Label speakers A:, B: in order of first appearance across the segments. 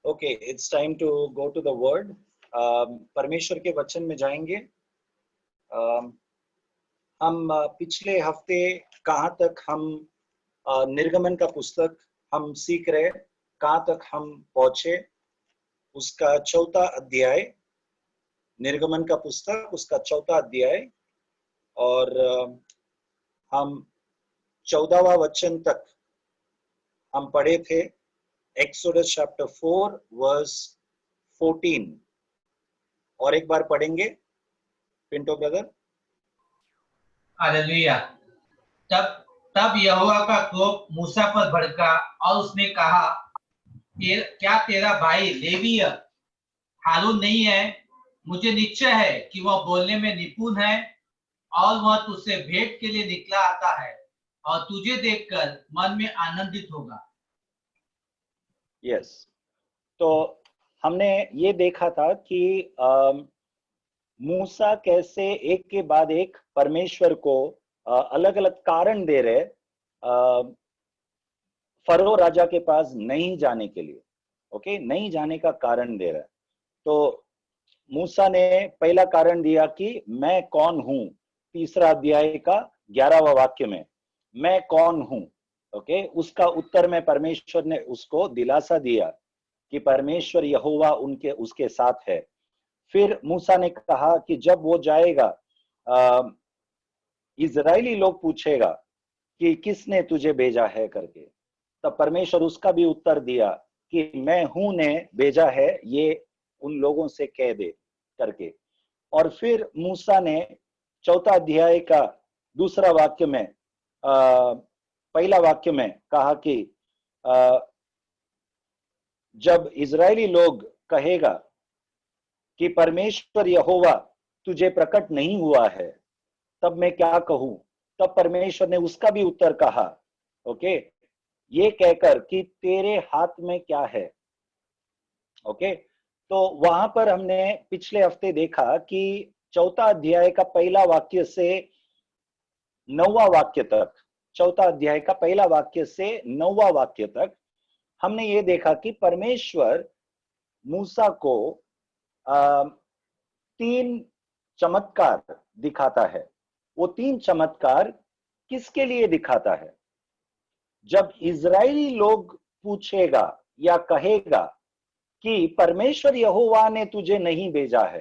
A: Okay, it's time to go to the word. परमेश्वर के वचन में जाएंगे। हम पिछले हफ्ते कहाँ तक हम निर्गमन का पुस्तक हम सीख रहे, कहाँ तक हम पहुंचे, उसका चौथा अध्याय, निर्गमन का पुस्तक उसका चौथा अध्याय, और हम 14वां वचन तक हम पढ़े थे। Exodus chapter 4 verse 14। और एक बार पढ़ेंगे पिंटो ब्रदर।
B: हालेलुया। तब तब यहोवा का क्रोध मूसा पर भड़का और उसने कहा, क्या तेरा भाई लेवीय हारून नहीं है? मुझे निश्चय है कि वह बोलने में निपुण है और वह तुझसे भेंट के लिए निकला आता है और तुझे देखकर मन में आनंदित होगा।
A: यस, तो हमने ये देखा था कि मूसा कैसे एक के बाद एक परमेश्वर को अलग अलग कारण दे रहे फरो राजा के पास नहीं जाने के लिए। ओके, नहीं जाने का कारण दे रहा है। तो मूसा ने पहला कारण दिया कि मैं कौन हूं। तीसरा अध्याय का 11वां वाक्य में मैं कौन हूं। ओके, उसका उत्तर में परमेश्वर ने उसको दिलासा दिया कि परमेश्वर यहोवा उसके साथ है। फिर मूसा ने कहा कि जब वो जाएगा, इजरायली लोग पूछेगा कि किसने तुझे भेजा है करके, तब परमेश्वर उसका भी उत्तर दिया कि मैं हूं ने भेजा है, ये उन लोगों से कह दे करके। और फिर मूसा ने चौथा अध्याय का दूसरा वाक्य में पहला वाक्य में कहा कि जब इजरायली लोग कहेगा कि परमेश्वर यहोवा तुझे प्रकट नहीं हुआ है, तब मैं क्या कहूं। तब परमेश्वर ने उसका भी उत्तर कहा, ओके, ये कहकर कि तेरे हाथ में क्या है। ओके, तो वहां पर हमने पिछले हफ्ते देखा कि चौथा अध्याय का पहला वाक्य से 9वां वाक्य तक, चौथा अध्याय का पहला वाक्य से 9वां वाक्य तक हमने ये देखा कि परमेश्वर मूसा को 3 चमत्कार दिखाता है। वो 3 चमत्कार किसके लिए दिखाता है? जब इजरायली लोग पूछेगा या कहेगा कि परमेश्वर यहोवा ने तुझे नहीं भेजा है,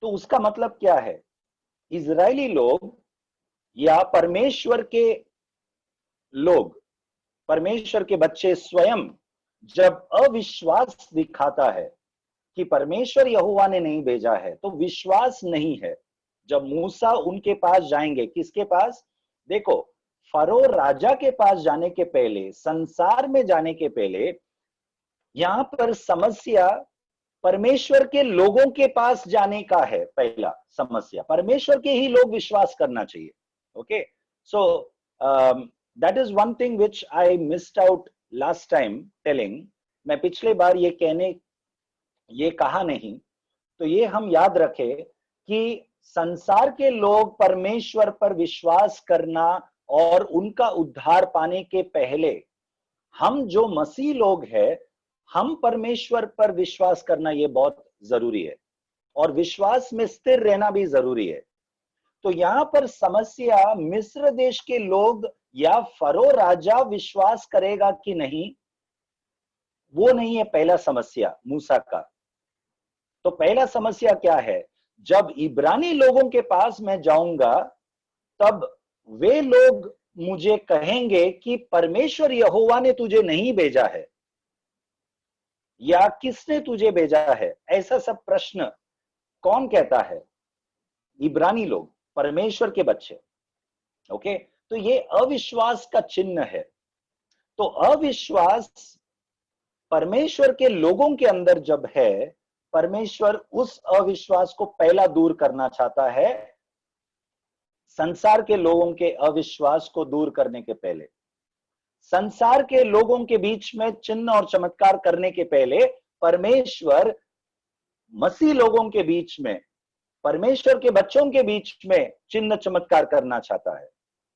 A: तो उसका मतलब क्या है? इजरायली लोग या परमेश्वर के लोग, परमेश्वर के बच्चे स्वयं जब अविश्वास दिखाता है कि परमेश्वर यहोवा ने नहीं भेजा है, तो विश्वास नहीं है। जब मूसा उनके पास जाएंगे, किसके पास? देखो, फरो राजा के पास जाने के पहले, संसार में जाने के पहले, यहां पर समस्या परमेश्वर के लोगों के पास जाने का है। पहला समस्या, परमेश्वर के ही लोग विश्वास करना चाहिए। Okay, so that is one thing which I missed out last time telling. मैं पिछले बार ये कहा नहीं, तो ये हम याद रखें कि संसार के लोग परमेश्वर पर विश्वास करना और उनका उद्धार पाने के पहले, हम जो मसीह लोग हैं, हम परमेश्वर पर विश्वास करना ये बहुत जरूरी है, और विश्वास में स्थिर रहना भी जरूरी है। तो यहां पर समस्या मिस्र देश के लोग या फरो राजा विश्वास करेगा कि नहीं, वो नहीं है पहला समस्या मूसा का। तो पहला समस्या क्या है? जब इब्रानी लोगों के पास मैं जाऊंगा, तब वे लोग मुझे कहेंगे कि परमेश्वर यहोवा ने तुझे नहीं भेजा है, या किसने तुझे भेजा है। ऐसा सब प्रश्न कौन कहता है? इब्रानी लोग, परमेश्वर के बच्चे। ओके, तो ये अविश्वास का चिन्ह है। तो अविश्वास परमेश्वर के लोगों के अंदर जब है, परमेश्वर उस अविश्वास को पहला दूर करना चाहता है। संसार के लोगों के अविश्वास को दूर करने के पहले, संसार के लोगों के बीच में चिन्ह और चमत्कार करने के पहले, परमेश्वर मसीह लोगों के बीच में, परमेश्वर के बच्चों के बीच में चिन्ह चमत्कार करना चाहता है।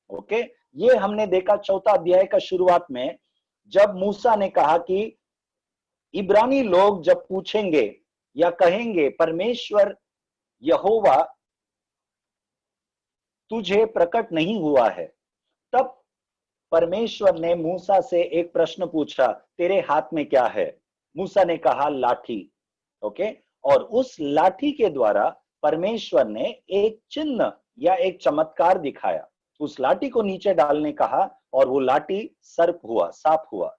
A: ओके, ये हमने देखा चौथा अध्याय का शुरुआत में जब मूसा ने कहा कि इब्रानी लोग जब पूछेंगे या कहेंगे परमेश्वर यहोवा तुझे प्रकट नहीं हुआ है, तब परमेश्वर ने मूसा से एक प्रश्न पूछा, तेरे हाथ में क्या है? मूसा ने कहा लाठी। ओके, और उस लाठी के द्वारा परमेश्वर ने एक चिन्ह या एक चमत्कार दिखाया। उस लाठी को नीचे डालने कहा और वो लाठी सर्प हुआ, सांप हुआ।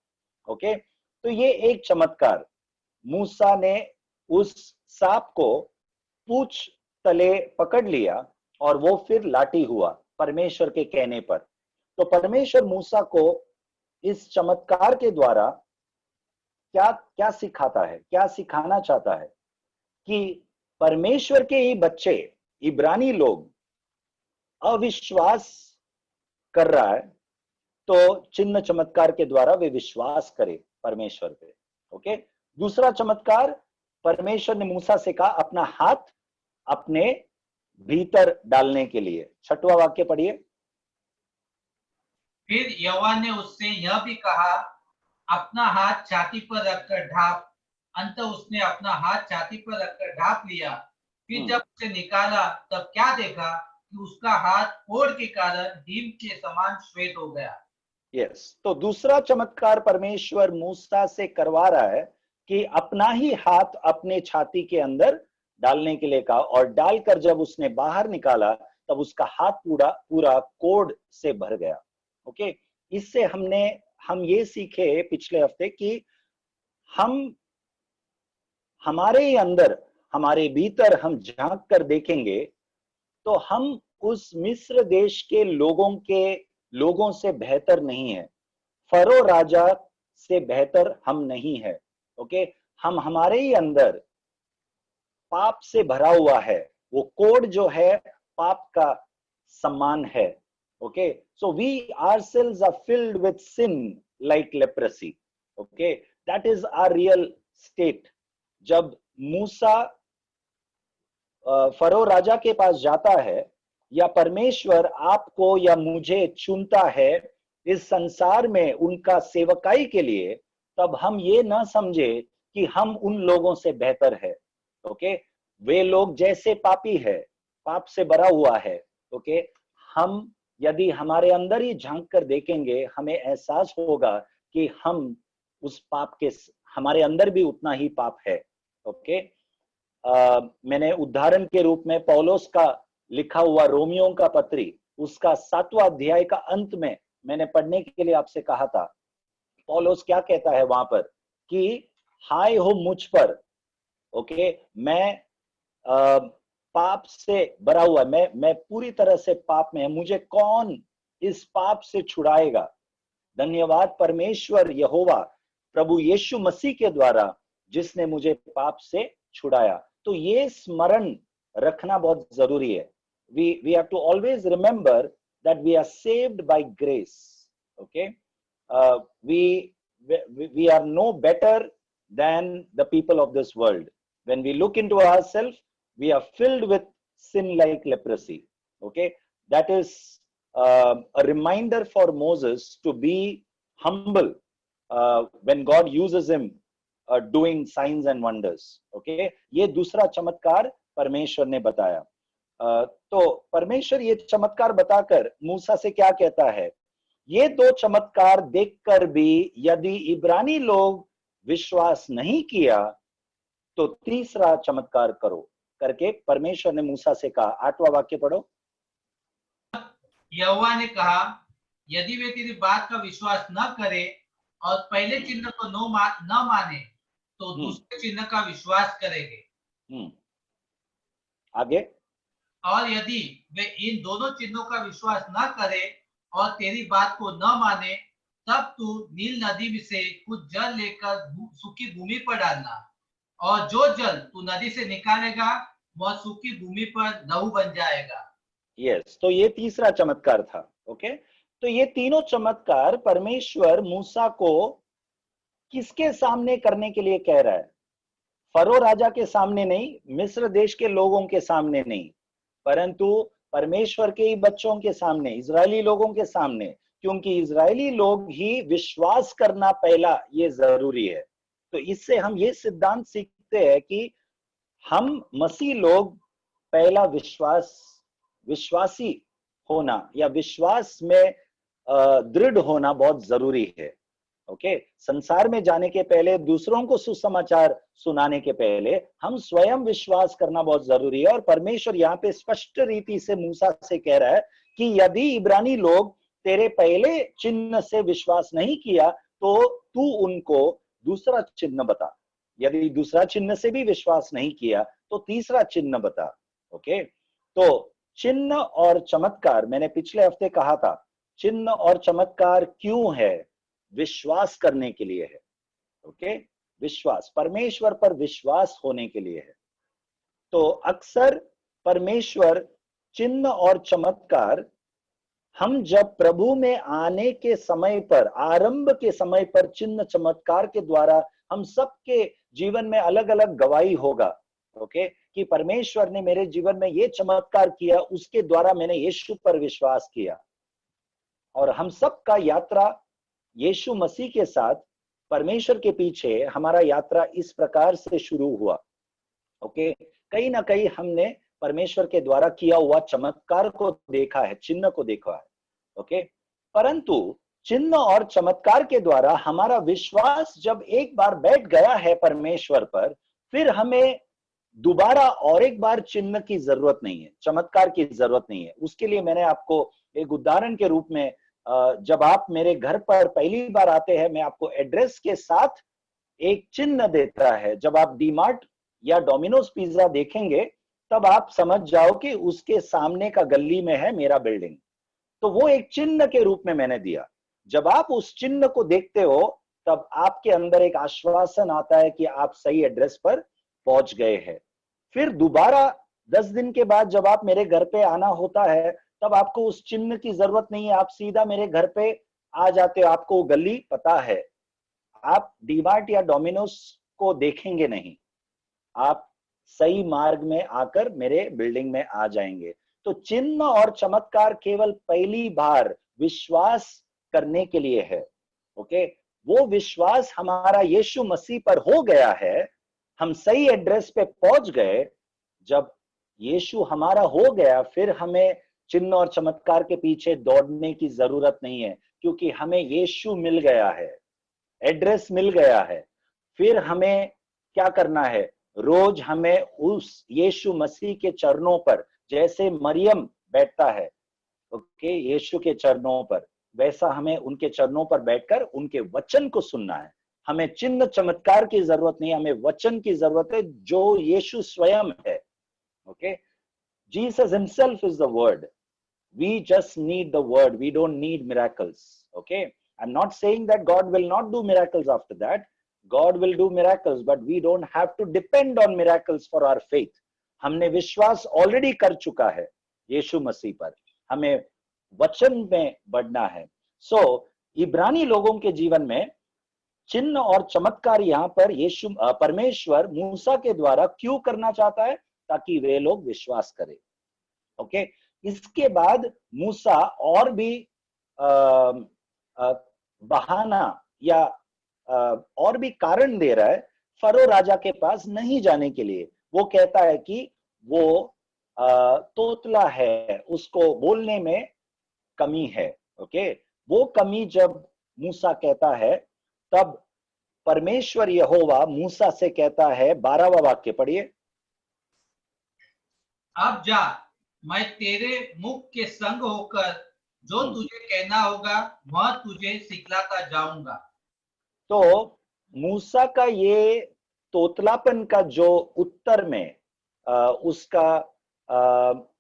A: ओके, तो ये एक चमत्कार, मूसा ने उस सांप को पूंछ तले पकड़ लिया और वो फिर लाठी हुआ परमेश्वर के कहने पर। तो परमेश्वर मूसा को इस चमत्कार के द्वारा क्या क्या सिखाता है, क्या सिखाना चाहता है कि परमेश्वर के ही बच्चे इब्रानी लोग अविश्वास कर रहा है, तो चिन्ह चमत्कार के द्वारा वे विश्वास करें परमेश्वर पे। ओके, दूसरा चमत्कार, परमेश्वर ने मूसा से कहा अपना हाथ अपने भीतर डालने के लिए। 6वां वाक्य पढ़िए।
B: फिर यहोवा ने उससे यह भी कहा, अपना हाथ छाती पर रखकर ढांप। अंत उसने अपना हाथ छाती पर रखकर ढांप लिया। फिर जब उसे निकाला तब क्या देखा कि उसका हाथ कोढ़ के कारण हिम के समान श्वेत हो गया।
A: यस, तो दूसरा चमत्कार परमेश्वर मूसा से करवा रहा है कि अपना ही हाथ अपने छाती के अंदर डालने के लिए कहा, और डालकर जब उसने बाहर निकाला तब उसका हाथ पूरा पूरा कोढ़ से भर गया। ओके, इससे हम ये सीखे पिछले हफ्ते कि हमारे अंदर, हमारे भीतर हम झांक कर देखेंगे तो हम उस मिस्र देश के लोगों से बेहतर नहीं है, फरो राजा से बेहतर हम नहीं है। ओके, हम हमारे ही अंदर पाप से भरा हुआ है, वो कोड जो है पाप का सम्मान है। Okay, so we ourselves are filled with sin like leprosy. Okay, that is our real state. जब मूसा फरो राजा के पास जाता है या परमेश्वर आपको या मुझे चुनता है इस संसार में उनका सेवकाई के लिए, तब हम ये ना समझे कि हम उन लोगों से बेहतर है। ओके, वे लोग जैसे पापी है, पाप से भरा हुआ है। ओके, हम यदि हमारे अंदर ही झांक कर देखेंगे, हमें एहसास होगा कि हम उस पाप के, हमारे अंदर भी उतना ही पाप है। ओके, मैंने उदाहरण के रूप में पौलुस का लिखा हुआ रोमियो का पत्री, उसका 7वां अध्याय का अंत में मैंने पढ़ने के लिए आपसे कहा था। पौलुस क्या कहता है वहां पर कि हाय हो मुझ पर। ओके, मैं पाप से भरा हुआ, मैं पूरी तरह से पाप में है, मुझे कौन इस पाप से छुड़ाएगा? धन्यवाद परमेश्वर यहोवा प्रभु यीशु मसीह के द्वारा जिसने मुझे पाप से छुड़ाया। तो ये स्मरण रखना बहुत जरूरी है। we have to always remember that we are saved by grace. Okay, we are no better than the people of this world. When we look into ourselves, we are filled with sin like leprosy. Okay, that is a reminder for Moses to be humble when God uses him doing signs and wonders. Okay, ये दूसरा चमत्कार परमेश्वर ने बताया। तो परमेश्वर ये चमत्कार बताकर मूसा से क्या कहता है? ये 2 चमत्कार देखकर भी यदि इब्रानी लोग विश्वास नहीं किया तो तीसरा चमत्कार करो करके परमेश्वर ने मूसा से कहा। 8वां वाक्य पढ़ो।
B: यहोवा ने कहा, यदि वे तेरी बात का विश्वास न करे और पहले चिन्ह को न माने तो दूसरे चिन्ह का विश्वास करेंगे।
A: आगे,
B: और यदि वे इन दोनों चिन्हों का विश्वास न करे और तेरी बात को न माने, तब तू नील नदी से कुछ जल लेकर सूखी भूमि पर डालना, और जो जल तू नदी से निकालेगा वह सूखी भूमि पर लहू बन जाएगा।
A: यस, तो ये तीसरा चमत्कार था। ओके, तो ये तीनों चमत्कार परमेश्वर मूसा को किसके सामने करने के लिए कह रहा है? फरो राजा के सामने नहीं, मिस्र देश के लोगों के सामने नहीं, परंतु परमेश्वर के ही बच्चों के सामने, इजरायली लोगों के सामने, क्योंकि इजरायली लोग ही विश्वास करना पहला ये जरूरी है। तो इससे हम ये सिद्धांत सीखते हैं कि हम मसीह लोग पहला विश्वासी होना या विश्वास में दृढ़ होना बहुत जरूरी है। ओके, संसार में जाने के पहले, दूसरों को सुसमाचार सुनाने के पहले हम स्वयं विश्वास करना बहुत जरूरी है। और परमेश्वर यहाँ पे स्पष्ट रीति से मूसा से कह रहा है कि यदि इब्रानी लोग तेरे पहले चिन्ह से विश्वास नहीं किया तो तू उनको दूसरा चिन्ह बता। यदि दूसरा चिन्ह से भी विश्वास नहीं किया तो तीसरा चिन्ह बता। ओके, तो चिन्ह और चमत्कार, मैंने पिछले हफ्ते कहा था, चिन्ह और चमत्कार क्यों है? विश्वास करने के लिए है। ओके, विश्वास, परमेश्वर पर विश्वास होने के लिए है। तो अक्सर परमेश्वर चिन्ह और चमत्कार हम जब प्रभु में आने के समय पर, आरंभ के समय पर चिन्ह चमत्कार के द्वारा हम सबके जीवन में अलग अलग गवाही होगा। ओके, कि परमेश्वर ने मेरे जीवन में ये चमत्कार किया, उसके द्वारा मैंने यीशु पर विश्वास किया। और हम सबका यात्रा यीशु मसीह के साथ परमेश्वर के पीछे, हमारा यात्रा इस प्रकार से शुरू हुआ। ओके, कहीं ना कहीं हमने परमेश्वर के द्वारा किया हुआ चमत्कार को देखा है, चिन्ह को देखा है। ओके, परंतु चिन्ह और चमत्कार के द्वारा हमारा विश्वास जब एक बार बैठ गया है परमेश्वर पर, फिर हमें दोबारा और एक बार चिन्ह की जरूरत नहीं है, चमत्कार की जरूरत नहीं है। उसके लिए मैंने आपको एक उदाहरण के रूप में, जब आप मेरे घर पर पहली बार आते हैं, मैं आपको एड्रेस के साथ एक चिन्ह देता है। जब आप डीमार्ट या डोमिनोज पिज्जा देखेंगे तब आप समझ जाओ कि उसके सामने का गली में है मेरा बिल्डिंग। तो वो एक चिन्ह के रूप में मैंने दिया। जब आप उस चिन्ह को देखते हो तब आपके अंदर एक आश्वासन आता है कि आप सही एड्रेस पर पहुंच गए हैं। फिर दोबारा 10 दिन के बाद जब आप मेरे घर पे आना होता है तब आपको उस चिन्ह की जरूरत नहीं है, आप सीधा मेरे घर पे आ जाते हो। आपको गली पता है, आप डीमार्ट या डोमिनोज को देखेंगे नहीं, आप सही मार्ग में आकर मेरे बिल्डिंग में आ जाएंगे। तो चिन्ह और चमत्कार केवल पहली बार विश्वास करने के लिए है। ओके, वो विश्वास हमारा यीशु मसीह पर हो गया है, हम सही एड्रेस पे पहुंच गए। जब यीशु हमारा हो गया, फिर हमें चिन्ह और चमत्कार के पीछे दौड़ने की जरूरत नहीं है, क्योंकि हमें यीशु मिल गया है, एड्रेस मिल गया है। फिर हमें क्या करना है? रोज हमें उस यीशु मसीह के चरणों पर, जैसे मरियम बैठता है ओके यीशु के चरणों पर, वैसा हमें उनके चरणों पर बैठकर उनके वचन को सुनना है। हमें चिन्ह चमत्कार की जरूरत नहीं, हमें वचन की जरूरत है जो यीशु स्वयं है। Okay, Jesus himself is the word. We just need the word. We don't need miracles. Okay, I'm not saying that God will not do miracles after that. God will do miracles, but we don't have to depend on miracles for our faith. हमने विश्वास already कर चुका है यीशु मसीह पर, हमें वचन में बढ़ना है। इब्रानी लोगों के जीवन में चिन्ह और चमत्कार यहाँ पर यीशु परमेश्वर मूसा के द्वारा क्यों करना चाहता है? ताकि वे लोग विश्वास करें। ओके, इसके बाद मूसा और भी बहाना या और भी कारण दे रहा है फरो राजा के पास नहीं जाने के लिए। वो कहता है कि वो तोतला है, उसको बोलने में कमी है। ओके, वो कमी जब मूसा कहता है तब परमेश्वर यहोवा मूसा से कहता है, 12वां वाक्य पढ़िए।
B: अब जा, मैं तेरे मुख के संग होकर जो तुझे कहना होगा वह तुझे सिखलाता जाऊंगा।
A: तो मूसा का ये तोतलापन का जो उत्तर में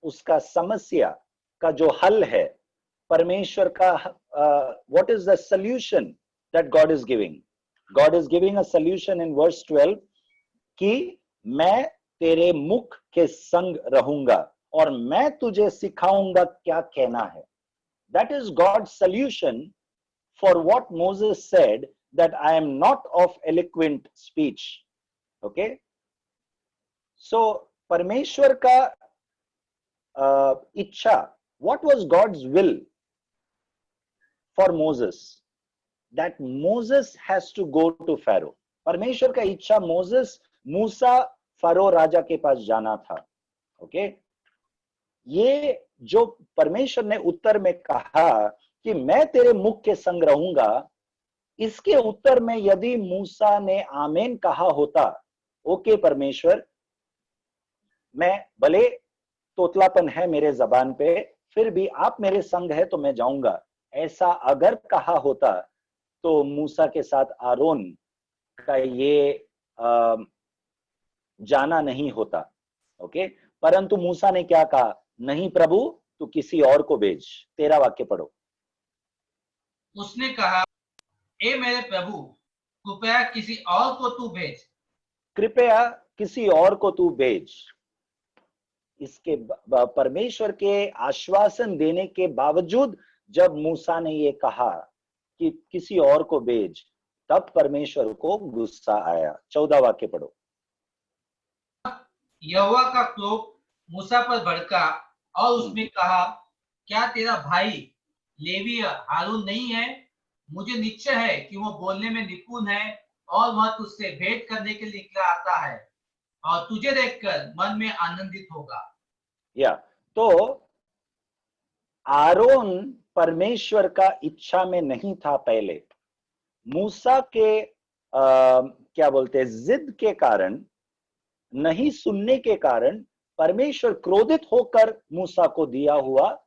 A: उसका समस्या का जो हल है परमेश्वर का, what is the solution that God is giving? God is giving a solution in verse 12 कि मैं तेरे मुख के संग रहूंगा और मैं तुझे सिखाऊंगा क्या कहना है। That is God's solution for what Moses said, that I am not of eloquent speech. Okay, so परमेश्वर का इच्छा, what was God's will for Moses that Moses has to go to Pharaoh. परमेश्वर का इच्छा मोसेस मूसा furrow राजा के पास जाना था. Okay, ये जो परमेश्वर ने उत्तर में कहा कि मैं तेरे मुख के संग रहूंगा, इसके उत्तर में यदि मूसा ने आमेन कहा होता, ओके परमेश्वर, मैं भले तोतलापन है मेरे जबान पे, फिर भी आप मेरे संग है तो मैं जाऊंगा, ऐसा अगर कहा होता तो मूसा के साथ आरोन का ये जाना नहीं होता. ओके, परंतु मूसा ने क्या कहा? नहीं प्रभु, तू किसी और को भेज. 13 वाक्य पढ़ो.
B: उसने कहा, ए मेरे प्रभु, कृपया किसी और को तू भेज.
A: कृपया किसी और को तू भेज. इसके परमेश्वर के आश्वासन देने के बावजूद जब मूसा ने ये कहा कि किसी और को भेज, तब परमेश्वर को गुस्सा आया. 14 वाक्य पढ़ो.
B: यहोवा का क्रोध मूसा पर भड़का और उसने कहा, क्या तेरा भाई लेवी हारून नहीं है? मुझे निश्चय है कि वो बोलने में निपुण है और वह तुझसे भेंट करने के लिए निकला आता है और तुझे देखकर मन में आनंदित होगा.
A: या तो आरोन परमेश्वर का इच्छा में नहीं था. पहले मूसा के क्या बोलते हैं, जिद के कारण, नहीं सुनने के कारण परमेश्वर क्रोधित होकर मूसा को दिया हुआ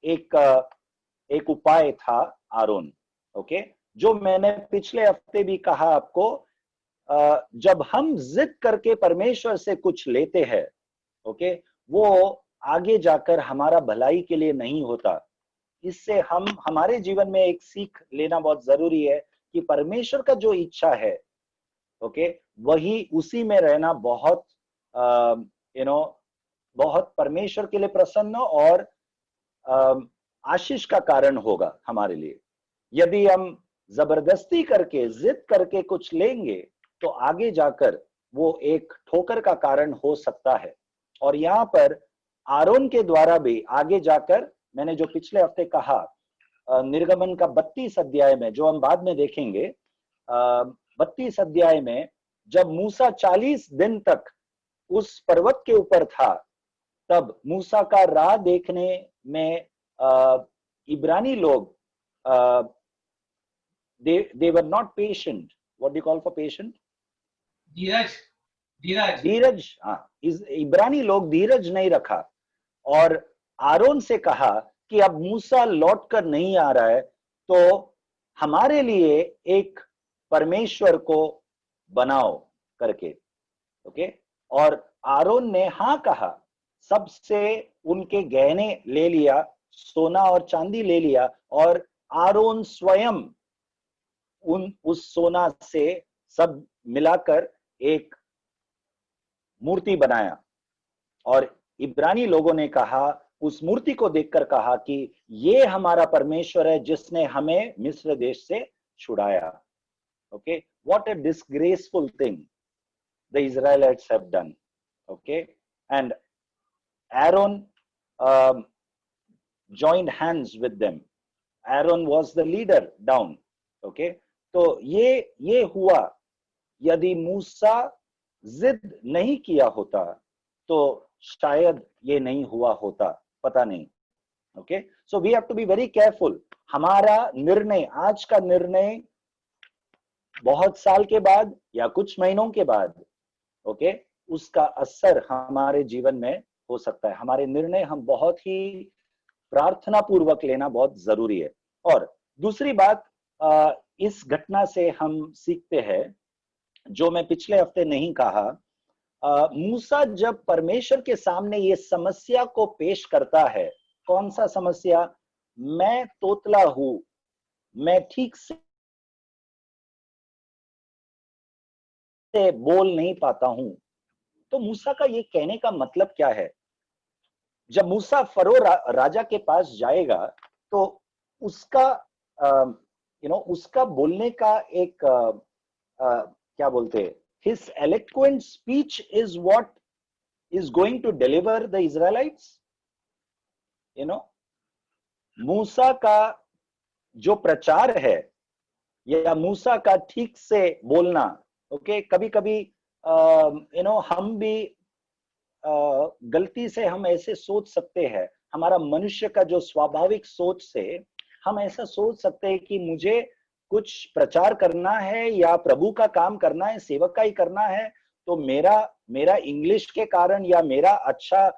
A: एक उपाय था आरोन. ओके, जो मैंने पिछले हफ्ते भी कहा आपको, जब हम जिद करके परमेश्वर से कुछ लेते हैं, ओके, वो आगे जाकर हमारा भलाई के लिए नहीं होता. इससे हम हमारे जीवन में एक सीख लेना बहुत जरूरी है कि परमेश्वर का जो इच्छा है, ओके, वही उसी में रहना बहुत बहुत परमेश्वर के लिए प्रसन्न और आशीष का कारण होगा हमारे लिए. यदि हम जबरदस्ती करके जिद करके कुछ लेंगे तो आगे जाकर वो एक ठोकर का कारण हो सकता है. और यहाँ पर आरोन के द्वारा भी आगे जाकर, मैंने जो पिछले हफ्ते कहा, निर्गमन का 32 अध्याय में, जो हम बाद में देखेंगे, 32 अध्याय में जब मूसा 40 दिन तक उस पर्वत के ऊपर था, तब मूसा का राह देखने में इब्रानी लोग, they were not patient. What do you call for patient? धीरज. हाँ, इब्रानी लोग धीरज नहीं रखा और आरोन से कहा कि अब मूसा लौट कर नहीं आ रहा है, तो हमारे लिए एक परमेश्वर को बनाओ करके. ओके, और आरोन ने हाँ कहा. सबसे उनके गहने ले लिया, सोना और चांदी ले लिया, और आरोन स्वयं उस सोना से सब मिलाकर एक मूर्ति बनाया. और इब्रानी लोगों ने कहा, उस मूर्ति को देखकर कहा कि ये हमारा परमेश्वर है जिसने हमें मिस्र देश से छुड़ाया. Okay, what a disgraceful thing the Israelites have done. Okay, and Aaron joined hands with them. Aaron was the leader down. Okay, तो ये हुआ. यदि मूसा जिद नहीं किया होता तो शायद ये नहीं हुआ होता, पता नहीं. Okay, so we have to be very careful. हमारा निर्णय, आज का निर्णय, बहुत साल के बाद या कुछ महीनों के बाद, ओके, उसका असर हमारे जीवन में हो सकता है. हमारे निर्णय हम बहुत ही प्रार्थना पूर्वक लेना बहुत जरूरी है. और दूसरी बात, इस घटना से हम सीखते हैं, जो मैं पिछले हफ्ते नहीं कहा, मूसा जब परमेश्वर के सामने ये समस्या को पेश करता है, कौन सा समस्या? मैं तोतला हूं, मैं ठीक से बोल नहीं पाता हूं. तो मूसा का ये कहने का मतलब क्या है? जब मूसा फरो राजा के पास जाएगा तो उसका उसका बोलने का एक क्या बोलते हैं, his eloquent speech is what is going to deliver the Israelites. मूसा का जो प्रचार है या मूसा का ठीक से बोलना, ओके, कभी कभी हम भी गलती से हम ऐसे सोच सकते हैं, हमारा मनुष्य का जो स्वाभाविक सोच से हम ऐसा सोच सकते हैं कि मुझे कुछ प्रचार करना है या प्रभु का काम करना है, सेवकाई करना है, तो मेरा मेरा इंग्लिश के कारण या मेरा अच्छा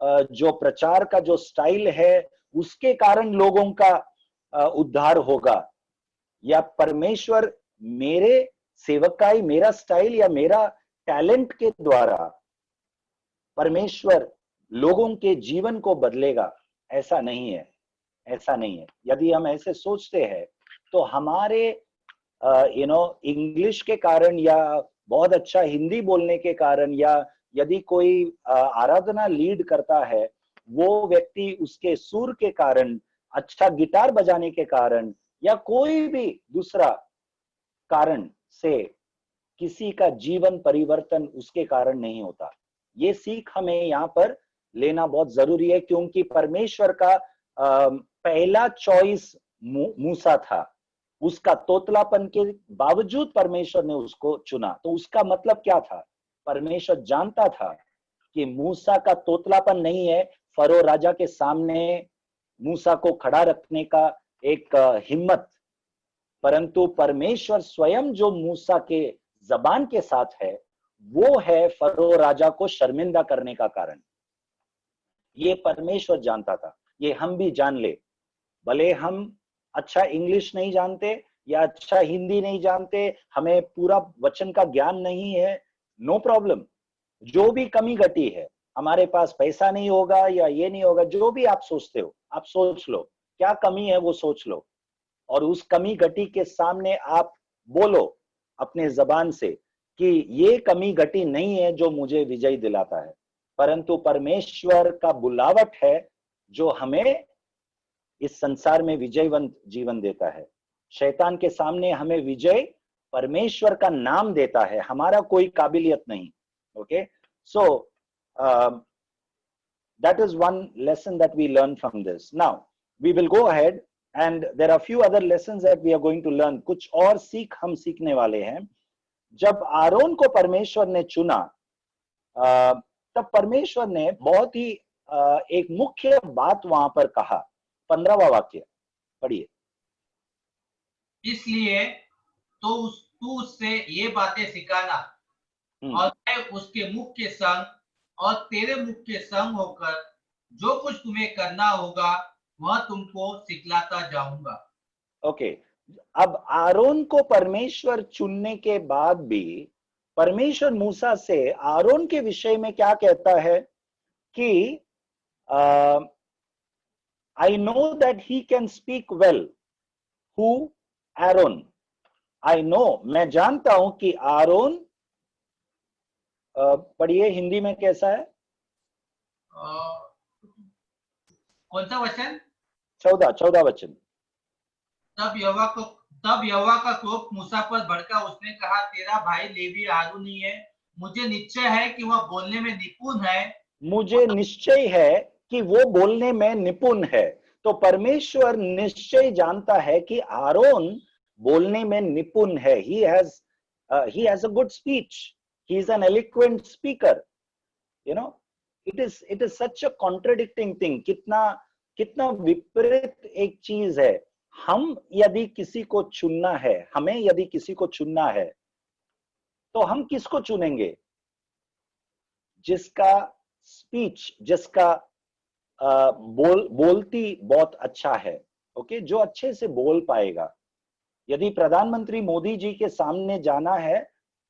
A: जो प्रचार का जो स्टाइल है उसके कारण लोगों का उद्धार होगा, या परमेश्वर मेरे सेवकाई, मेरा स्टाइल या मेरा टैलेंट के द्वारा परमेश्वर लोगों के जीवन को बदलेगा। ऐसा नहीं है, ऐसा नहीं है। यदि हम ऐसे सोचते हैं तो हमारे इंग्लिश के कारण या बहुत अच्छा हिंदी बोलने के कारण, या यदि कोई आराधना लीड करता है वो व्यक्ति उसके सुर के कारण, अच्छा गिटार बजाने के कारण या कोई भी दूसरा कारण से किसी का जीवन परिवर्तन उसके कारण नहीं होता। ये सीख हमें यहाँ पर लेना बहुत जरूरी है, क्योंकि परमेश्वर का पहला चॉइस मूसा था। उसका तोतलापन के बावजूद परमेश्वर ने उसको चुना। तो उसका मतलब क्या था? परमेश्वर जानता था कि मूसा का तोतलापन नहीं है फरो राजा के सामने मूसा को खड़ा रखने का एक हिम्मत, परंतु परमेश्वर स्वयं जो मूसा के जबान के साथ है वो है फरो राजा को शर्मिंदा करने का कारण। ये परमेश्वर जानता था, ये हम भी जान ले। भले हम अच्छा इंग्लिश नहीं जानते या अच्छा हिंदी नहीं जानते, हमें पूरा वचन का ज्ञान नहीं है, नो प्रॉब्लम। जो भी कमी घटी है, हमारे पास पैसा नहीं होगा या ये नहीं होगा, जो भी आप सोचते हो आप सोच लो, क्या कमी है वो सोच लो, और उस कमी घटी के सामने आप बोलो अपने जबान से कि ये कमी घटी नहीं है जो मुझे विजय दिलाता है, परंतु परमेश्वर का बुलावट है जो हमें इस संसार में विजयवंत जीवन देता है। शैतान के सामने हमें विजय परमेश्वर का नाम देता है, हमारा कोई काबिलियत नहीं। Okay, so that is one lesson that we learn from this. Now we will go ahead and there are few other lessons that we are going to learn. कुछ और सीख हम सीखने वाले हैं। जब आरोन को परमेश्वर ने चुना तब परमेश्वर ने बहुत ही एक मुख्य बात वहां पर कहा। 15वां वाक्य पढ़िए।
B: इसलिए तो तू उससे ये बातें सिखाना और मैं उसके मुख के संग और तेरे मुख के संग होकर जो कुछ तुम्हें करना होगा वह तुमको सिखलाता जाऊंगा।
A: ओके, अब आरोन को परमेश्वर चुनने के बाद भी परमेश्वर मूसा से आरोन के विषय में क्या कहता है कि I know that he can speak well. Who? Aaron. I know, मैं जानता हूं कि आरोन, पढ़िए हिंदी में कैसा है?
B: कौन सा वचन?
A: 14 वचन।
B: तब यहोवा का कोप मूसा पर भड़का, उसने कहा तेरा भाई लेवी हारून ही है, मुझे निश्चय है कि वह बोलने में निपुण है।
A: मुझे निश्चय है कि वो बोलने में निपुण है। तो परमेश्वर निश्चय जानता है कि आरोन बोलने में निपुण है। he has a good speech, he is an eloquent speaker, you know, it is such a contradicting thing। कितना विपरीत एक चीज है। हम यदि किसी को चुनना है, हमें यदि किसी को चुनना है तो हम किसको चुनेंगे? जिसका स्पीच, जिसका बोलती बहुत अच्छा है, ओके, जो अच्छे से बोल पाएगा। यदि प्रधानमंत्री मोदी जी के सामने जाना है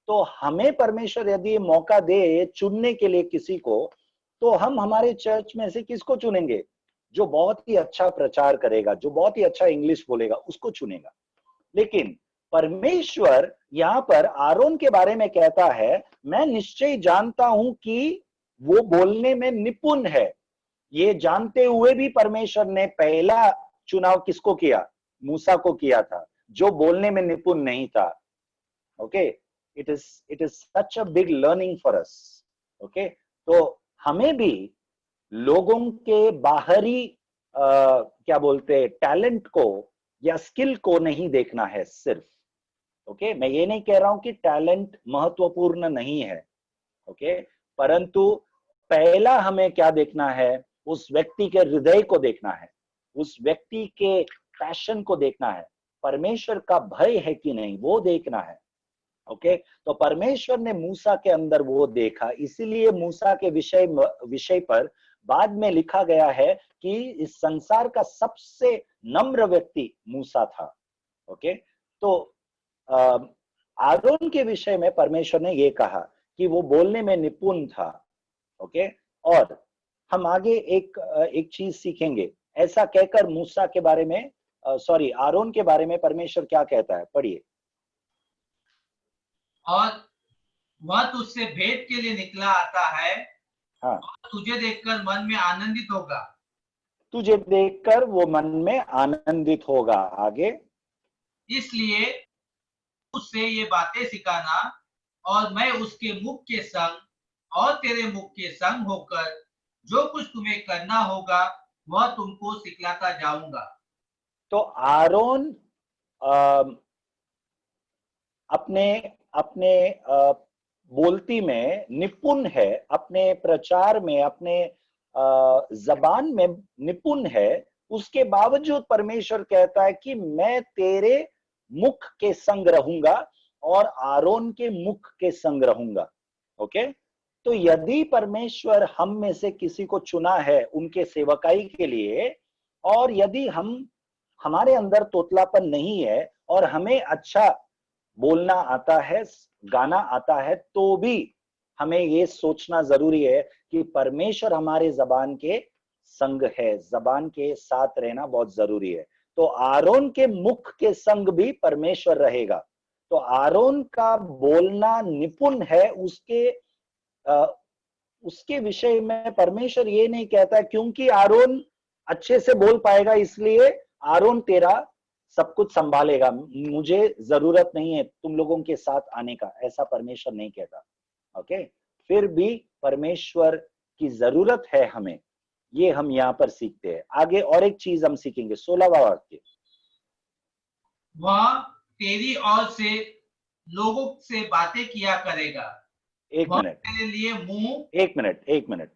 A: तो हमें परमेश्वर यदि मौका दे चुनने के लिए किसी को, तो हम हमारे चर्च में से किसको चुनेंगे? जो बहुत ही अच्छा प्रचार करेगा, जो बहुत ही अच्छा इंग्लिश बोलेगा, उसको चुनेगा। लेकिन परमेश्वर यहाँ पर आरोन के बारे में कहता है, मैं निश्चय जानता हूं कि वो बोलने में निपुण है। ये जानते हुए भी परमेश्वर ने पहला चुनाव किसको किया? मूसा को किया था, जो बोलने में निपुण नहीं था। Okay, it is such a big learning for us. Okay, तो हमें भी लोगों के बाहरी क्या बोलते टैलेंट को या स्किल को नहीं देखना है सिर्फ। ओके, मैं ये नहीं कह रहा हूं कि टैलेंट महत्वपूर्ण नहीं है, ओके, परंतु पहला हमें क्या देखना है, उस व्यक्ति के हृदय को देखना है, उस व्यक्ति के पैशन को देखना है, परमेश्वर का भय है कि नहीं वो देखना है। ओके, तो परमेश्वर ने मूसा के अंदर वो देखा, इसीलिए मूसा के विषय पर बाद में लिखा गया है कि इस संसार का सबसे नम्र व्यक्ति मूसा था। ओके, तो आरोन के विषय में परमेश्वर ने ये कहा कि वो बोलने में निपुण था। ओके, और हम आगे एक चीज सीखेंगे, ऐसा कहकर मूसा के बारे में आरोन के बारे में परमेश्वर क्या कहता है, पढ़िए।
B: और वह तुझसे भेंट के लिए निकला आता है,
A: हाँ,
B: और तुझे देखकर मन में आनंदित होगा।
A: तुझे देखकर वो मन में आनंदित होगा। आगे,
B: इसलिए उससे ये बातें सिखाना, और मैं उसके मुख के संग और तेरे मुख के संग होकर जो कुछ तुम्हें करना होगा वह तुमको सिखलाता जाऊंगा।
A: तो आरोन अपने अपने बोलती में निपुण है, अपने प्रचार में, अपने जबान में निपुण है, उसके बावजूद परमेश्वर कहता है कि मैं तेरे मुख के संग रहूंगा और आरोन के मुख के संग रहूंगा। ओके, तो यदि परमेश्वर हम में से किसी को चुना है उनके सेवकाई के लिए, और यदि हमारे अंदर तोतलापन नहीं है और हमें अच्छा बोलना आता है, गाना आता है, तो भी हमें ये सोचना जरूरी है कि परमेश्वर हमारे जबान के संग है, जबान के साथ रहना बहुत जरूरी है। तो आरोन के मुख के संग भी परमेश्वर रहेगा। तो आरोन का बोलना निपुण है, उसके विषय में परमेश्वर ये नहीं कहता क्योंकि आरोन अच्छे से बोल पाएगा इसलिए आरोन तेरा सब कुछ संभालेगा, मुझे जरूरत नहीं है तुम लोगों के साथ आने का, ऐसा परमेश्वर नहीं कहता। ओके, फिर भी परमेश्वर की जरूरत है हमें, ये हम यहाँ पर सीखते हैं। आगे और एक चीज हम सीखेंगे, 16वां वाक्य।
B: वह तेरी ओर से लोगों से बातें किया करेगा।
A: एक
B: वह
A: मिनट,
B: तेरे लिए मुंह,
A: एक मिनट,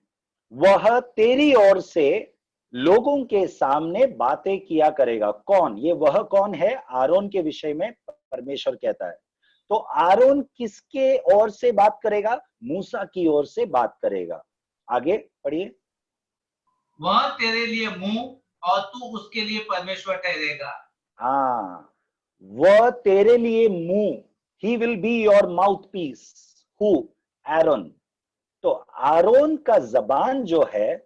A: वह तेरी ओर से लोगों के सामने बातें किया करेगा। कौन, ये वह कौन है? आरोन के विषय में परमेश्वर कहता है। तो आरोन किसके ओर से बात करेगा? मूसा की ओर से बात करेगा। आगे पढ़िए।
B: वह तेरे लिए मुंह और तू उसके लिए परमेश्वर ठहरेगा।
A: हाँ, वह तेरे लिए मुंह, he will be your mouthpiece. Who? Aaron. तो आरोन का जबान जो है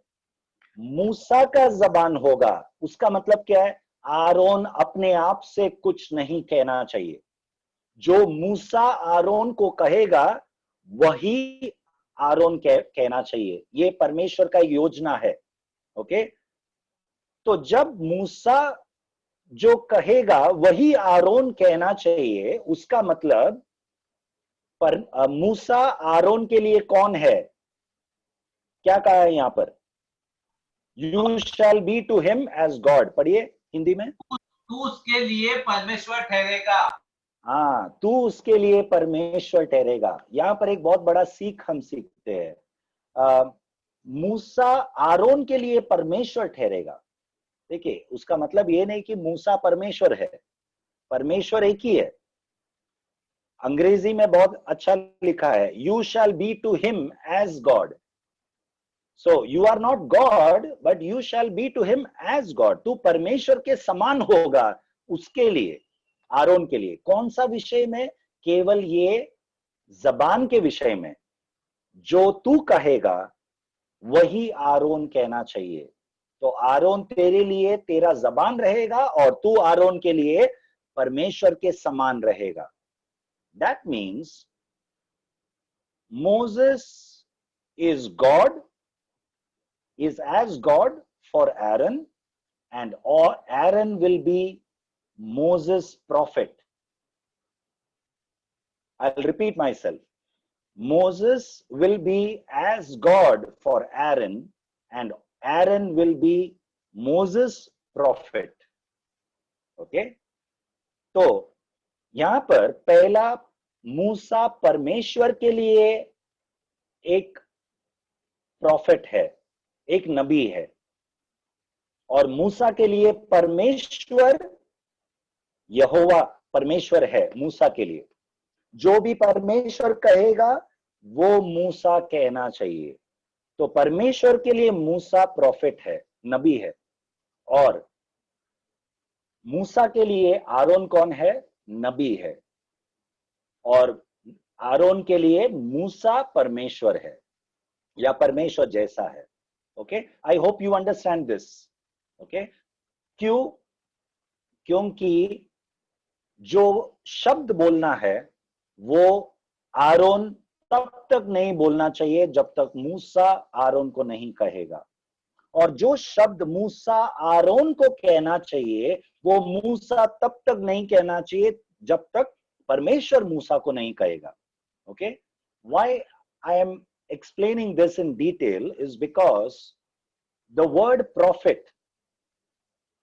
A: मूसा का जबान होगा। उसका मतलब क्या है? आरोन अपने आप से कुछ नहीं कहना चाहिए, जो मूसा आरोन को कहेगा वही आरोन कहना चाहिए। ये परमेश्वर का योजना है। ओके, तो जब मूसा जो कहेगा वही आरोन कहना चाहिए, उसका मतलब मूसा आरोन के लिए कौन है? क्या कहा है यहां पर? You shall be to him as God. पढ़िए हिंदी में।
B: तू उसके लिए परमेश्वर ठहरेगा।
A: हाँ, तू उसके लिए परमेश्वर ठहरेगा। यहां पर एक बहुत बड़ा सीख हम सीखते हैं। मूसा आरोन के लिए परमेश्वर ठहरेगा। देखिए, उसका मतलब ये नहीं कि मूसा परमेश्वर है, परमेश्वर एक ही है। अंग्रेजी में बहुत अच्छा लिखा है, you shall be to him as God. So you are not God but you shall be to him as God. तू परमेश्वर के समान होगा उसके लिए, आरोन के लिए। कौन सा विषय में? केवल ये जबान के विषय में। जो तू कहेगा वही आरोन कहना चाहिए। तो आरोन तेरे लिए तेरा जबान रहेगा और तू आरोन के लिए परमेश्वर के समान रहेगा। That means Moses is God, is as God for Aaron, and Aaron will be Moses' prophet. I'll repeat myself. Moses will be as God for Aaron, and Aaron will be Moses' prophet. Okay, तो यहां पर पहला, मूसा परमेश्वर के लिए एक profit है, एक नबी है, और मूसा के लिए परमेश्वर, यहोवा परमेश्वर है मूसा के लिए। जो भी परमेश्वर कहेगा वो मूसा कहना चाहिए। तो परमेश्वर के लिए मूसा प्रॉफिट है, नबी है, और मूसा के लिए आरोन कौन है? नबी है, और आरोन के लिए मूसा परमेश्वर है या परमेश्वर जैसा है। Okay, I hope you understand this. Okay, क्यों? क्योंकि जो शब्द बोलना है वो आरोन तब तक नहीं बोलना चाहिए जब तक मूसा आरोन को नहीं कहेगा, और जो शब्द मूसा आरोन को कहना चाहिए वो मूसा तब तक नहीं कहना चाहिए जब तक परमेश्वर मूसा को नहीं कहेगा। Okay, why I am explaining this in detail is because the word prophet,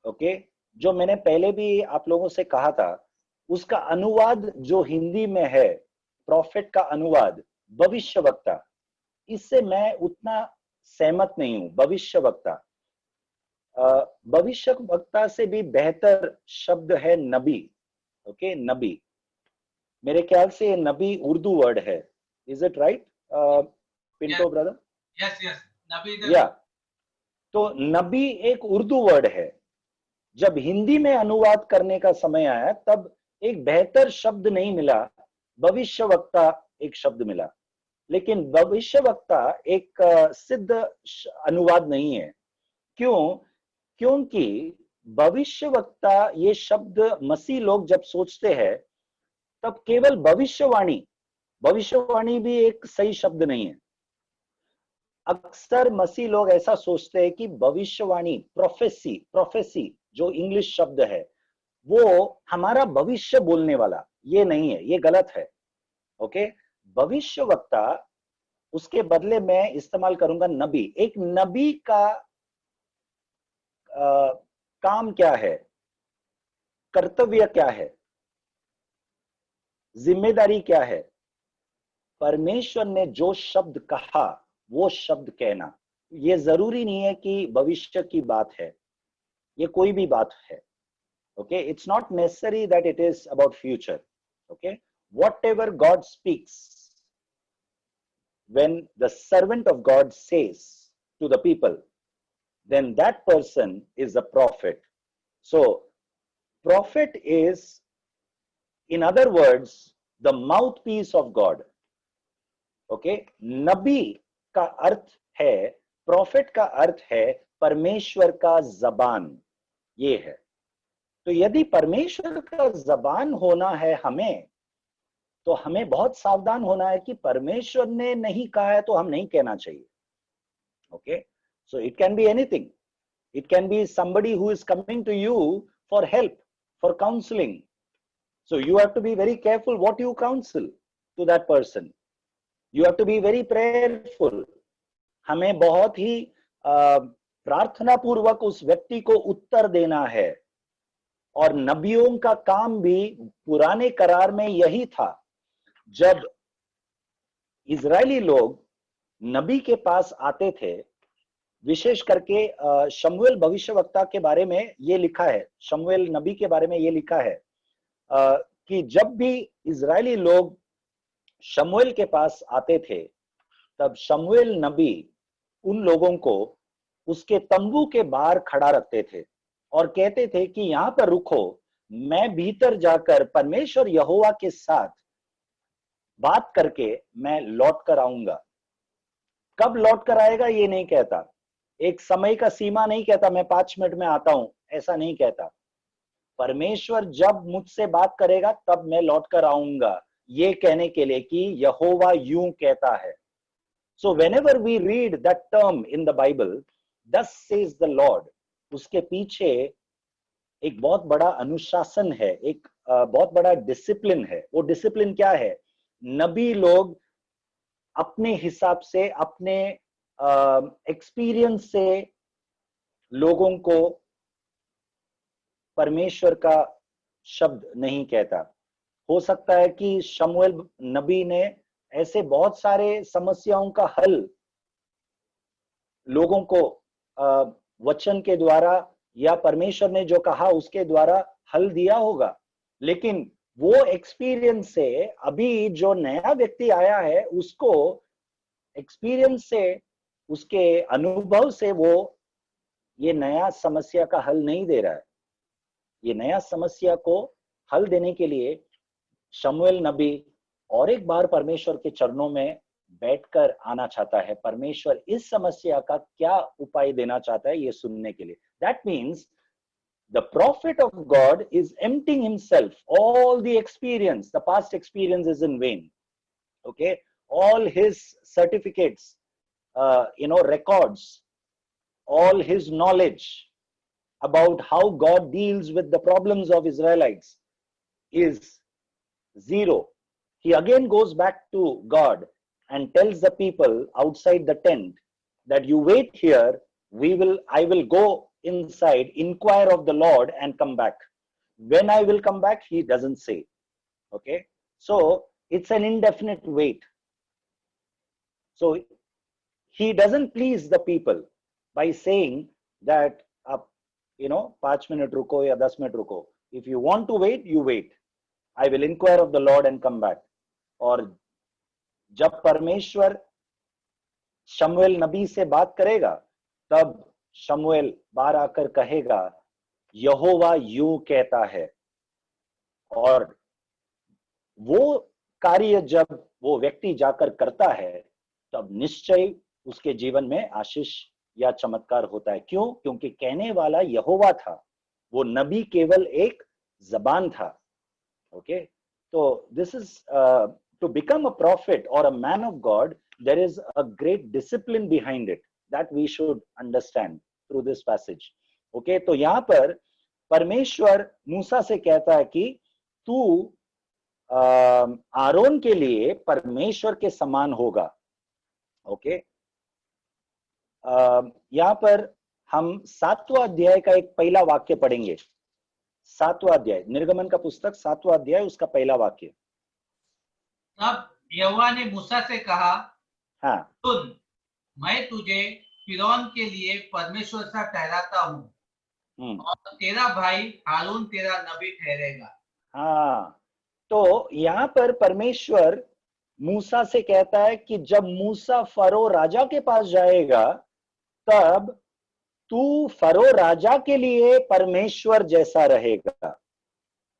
A: okay, जो मैंने पहले भी आप लोगों से कहा था, उसका अनुवाद जो हिंदी में है, प्रॉफिट का अनुवाद भविष्यवक्ता, इससे मैं उतना सहमत नहीं हूं। भविष्यवक्ता, भविष्यवक्ता से भी बेहतर शब्द है नबी। ओके, नबी, मेरे ख्याल से नबी उर्दू वर्ड है। Is it right Pinto brother?
B: Yes yes, नबी
A: या, तो नबी एक उर्दू वर्ड है। जब हिंदी में अनुवाद करने का समय आया तब एक बेहतर शब्द नहीं मिला, भविष्यवक्ता एक शब्द मिला। लेकिन भविष्यवक्ता एक सिद्ध अनुवाद नहीं है। क्यों? क्योंकि भविष्यवक्ता ये शब्द मसीह लोग जब सोचते हैं तब केवल भविष्यवाणी, भविष्यवाणी भी एक सही शब्द नहीं है। अक्सर मसीह लोग ऐसा सोचते हैं कि भविष्यवाणी, प्रोफेसी, प्रोफेसी जो इंग्लिश शब्द है वो हमारा भविष्य बोलने वाला, ये नहीं है, ये गलत है। ओके, भविष्यवक्ता, उसके बदले मैं इस्तेमाल करूंगा नबी। एक नबी का काम क्या है, कर्तव्य क्या है, जिम्मेदारी क्या है? परमेश्वर ने जो शब्द कहा वो शब्द कहना। ये जरूरी नहीं है कि भविष्य की बात है, ये कोई भी बात है। Okay, it's not necessary that it is about future. Okay, whatever God speaks, when the servant of God says to the people, then that person is a prophet. So prophet is, in other words, the mouthpiece of God. Okay, नबी का अर्थ है, profit का अर्थ है परमेश्वर का जबान, ये है। तो यदि परमेश्वर का जबान होना है हमें, तो हमें बहुत सावधान होना है कि परमेश्वर ने नहीं कहा है तो हम नहीं कहना चाहिए। Okay, so it can be anything. It can be somebody who is coming to you for help, for counseling. So you have to be very careful what you counsel to that person. You have to be very prayerful. हमें बहुत ही प्रार्थना पूर्वक उस व्यक्ति को उत्तर देना है। और नबियों का काम भी पुराने करार में यही था। जब इजरायली लोग नबी के पास आते थे, विशेष करके शमूएल भविष्यवक्ता के बारे में ये लिखा है, शमूएल नबी के बारे में ये लिखा है कि जब भी इजरायली लोग शमूएल के पास आते थे तब शमूएल नबी उन लोगों को उसके तंबू के बाहर खड़ा रखते थे और कहते थे कि यहां पर रुको, मैं भीतर जाकर परमेश्वर यहोवा के साथ बात करके मैं लौट कर आऊंगा। कब लौट कर आएगा ये नहीं कहता, एक समय का सीमा नहीं कहता, मैं 5 मिनट में आता हूं, ऐसा नहीं कहता। परमेश्वर जब मुझसे बात करेगा तब मैं लौट कर आऊंगा, ये कहने के लिए कि यहोवा यूं कहता है। So whenever we read that term in the Bible, thus says the Lord, उसके पीछे एक बहुत बड़ा अनुशासन है, एक बहुत बड़ा डिसिप्लिन है। वो डिसिप्लिन क्या है? नबी लोग अपने हिसाब से, अपने एक्सपीरियंस से लोगों को परमेश्वर का शब्द नहीं कहता। हो सकता है कि शमूएल नबी ने ऐसे बहुत सारे समस्याओं का हल लोगों को वचन के द्वारा या परमेश्वर ने जो कहा उसके द्वारा हल दिया होगा, लेकिन वो एक्सपीरियंस से अभी जो नया व्यक्ति आया है उसको एक्सपीरियंस से, उसके अनुभव से वो ये नया समस्या का हल नहीं दे रहा है। ये नया समस्या को हल देने के लिए शमूएल नबी और एक बार परमेश्वर के चरणों में बैठकर आना चाहता है। परमेश्वर इस समस्या का क्या उपाय देना चाहता है ये सुनने के लिए। That means the prophet of God is emptying himself. All the experience, the past experience is in vain. Okay, all his certificates, records, all his knowledge about how God deals with the problems of Israelites is zero. He again goes back to God and tells the people outside the tent that you wait here, I will go inside, inquire of the Lord and come back. When I will come back, he doesn't say. Okay, so it's an indefinite wait. So he doesn't please the people by saying that 5 minute रुको या 10 minute रुको. If you want to wait, you wait. I will inquire of the Lord and come back. और जब परमेश्वर शमूएल नबी से बात करेगा तब शमूएल बाहर आकर कहेगा यहोवा यूं कहता है, और वो कार्य जब वो व्यक्ति जाकर करता है तब निश्चय उसके जीवन में आशीष या चमत्कार होता है। क्यों? क्योंकि कहने वाला यहोवा था, वो नबी केवल एक जबान था। ओके, तो this is to become a prophet or a man of God, there is a great discipline behind it that we should understand through this passage. Okay, तो यहाँ पर परमेश्वर मूसा से कहता है कि तू आरोन के लिए परमेश्वर के समान होगा। ओके, यहाँ पर हम 7वां अध्याय का एक पहला वाक्य पढ़ेंगे। 7वां अध्याय, निर्गमन का पुस्तक 7वां अध्याय, उसका पहला वाक्य।
B: तब यहोवा ने मूसा से कहा,
A: हाँ,
B: सुन, मैं तुझे फिरौन के लिए परमेश्वर सा ठहराता हूँ और तेरा भाई हारून तेरा नबी ठहरेगा।
A: हाँ, तो यहाँ पर परमेश्वर मूसा से कहता है कि जब मूसा फरो राजा के पास जाएगा तब तू फरो राजा के लिए परमेश्वर जैसा रहेगा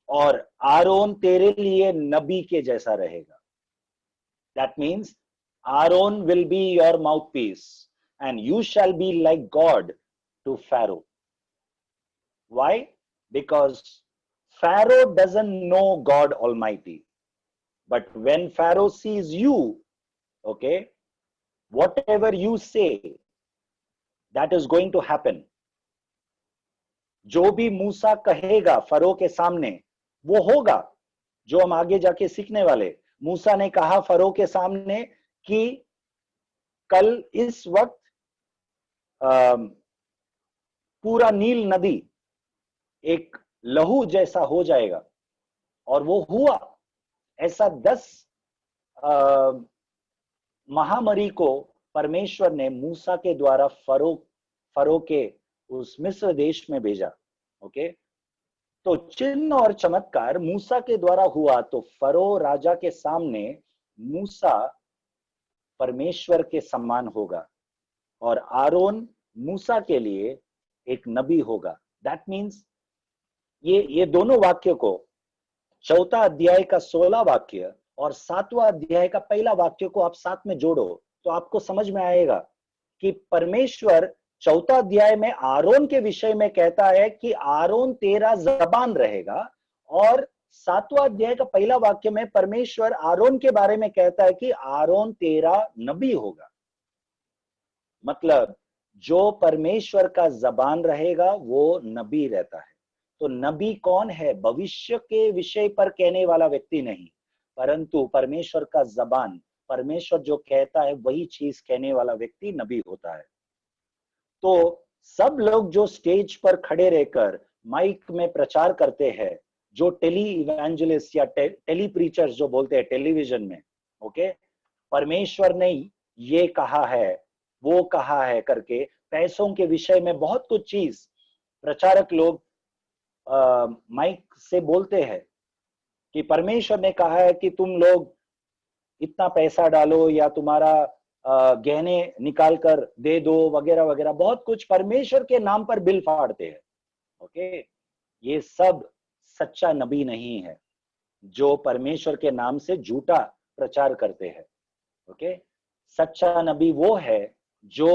A: और आरोन तेरे लिए नबी के जैसा रहेगा। That means Aaron will be your mouthpiece and you shall be like God to Pharaoh. Why? Because Pharaoh doesn't know God Almighty. But when Pharaoh sees you, okay, whatever you say, that is going to happen. जो भी मूसा कहेगा furrow के सामने वो होगा, जो हम आगे जाके सीखने वाले। मूसा ने कहा फरो के सामने कि कल इस वक्त पूरा नील नदी एक लहू जैसा हो जाएगा, और वो हुआ। ऐसा 10 महामारी को परमेश्वर ने मूसा के द्वारा फरो के उस मिस्र देश में भेजा। ओके, तो चिन्ह और चमत्कार मूसा के द्वारा हुआ, तो फरो राजा के सामने मूसा परमेश्वर के समान होगा और आरोन मूसा के लिए एक नबी होगा। दैट मीन्स ये दोनों वाक्य को 4 अध्याय का 16 वाक्य और 7वां अध्याय का पहला वाक्य को आप साथ में जोड़ो तो आपको समझ में आएगा कि परमेश्वर 4 अध्याय में आरोन के विषय में कहता है कि आरोन तेरा जबान रहेगा, और 7वां अध्याय का पहला वाक्य में परमेश्वर आरोन के बारे में कहता है कि आरोन तेरा नबी होगा। मतलब जो परमेश्वर का जबान रहेगा वो नबी रहता है। तो नबी कौन है? भविष्य के विषय पर कहने वाला व्यक्ति नहीं, परंतु परमेश्वर का जबान, परमेश्वर जो कहता है वही चीज कहने वाला व्यक्ति नबी होता है। तो सब लोग जो स्टेज पर खड़े रहकर माइक में प्रचार करते हैं, जो टेली इवेंजलिस्ट या टेली प्रीचर्स जो बोलते हैं टेलीविजन में, ओके, परमेश्वर ने ये कहा है, वो कहा है करके पैसों के विषय में बहुत कुछ चीज प्रचारक लोग माइक से बोलते हैं कि परमेश्वर ने कहा है कि तुम लोग इतना पैसा डालो या तुम्हारा गहने निकाल कर दे दो वगैरह वगैरह, बहुत कुछ परमेश्वर के नाम पर बिल फाड़ते हैं। ओके, ये सब सच्चा नबी नहीं है जो परमेश्वर के नाम से झूठा प्रचार करते हैं। ओके, सच्चा नबी वो है जो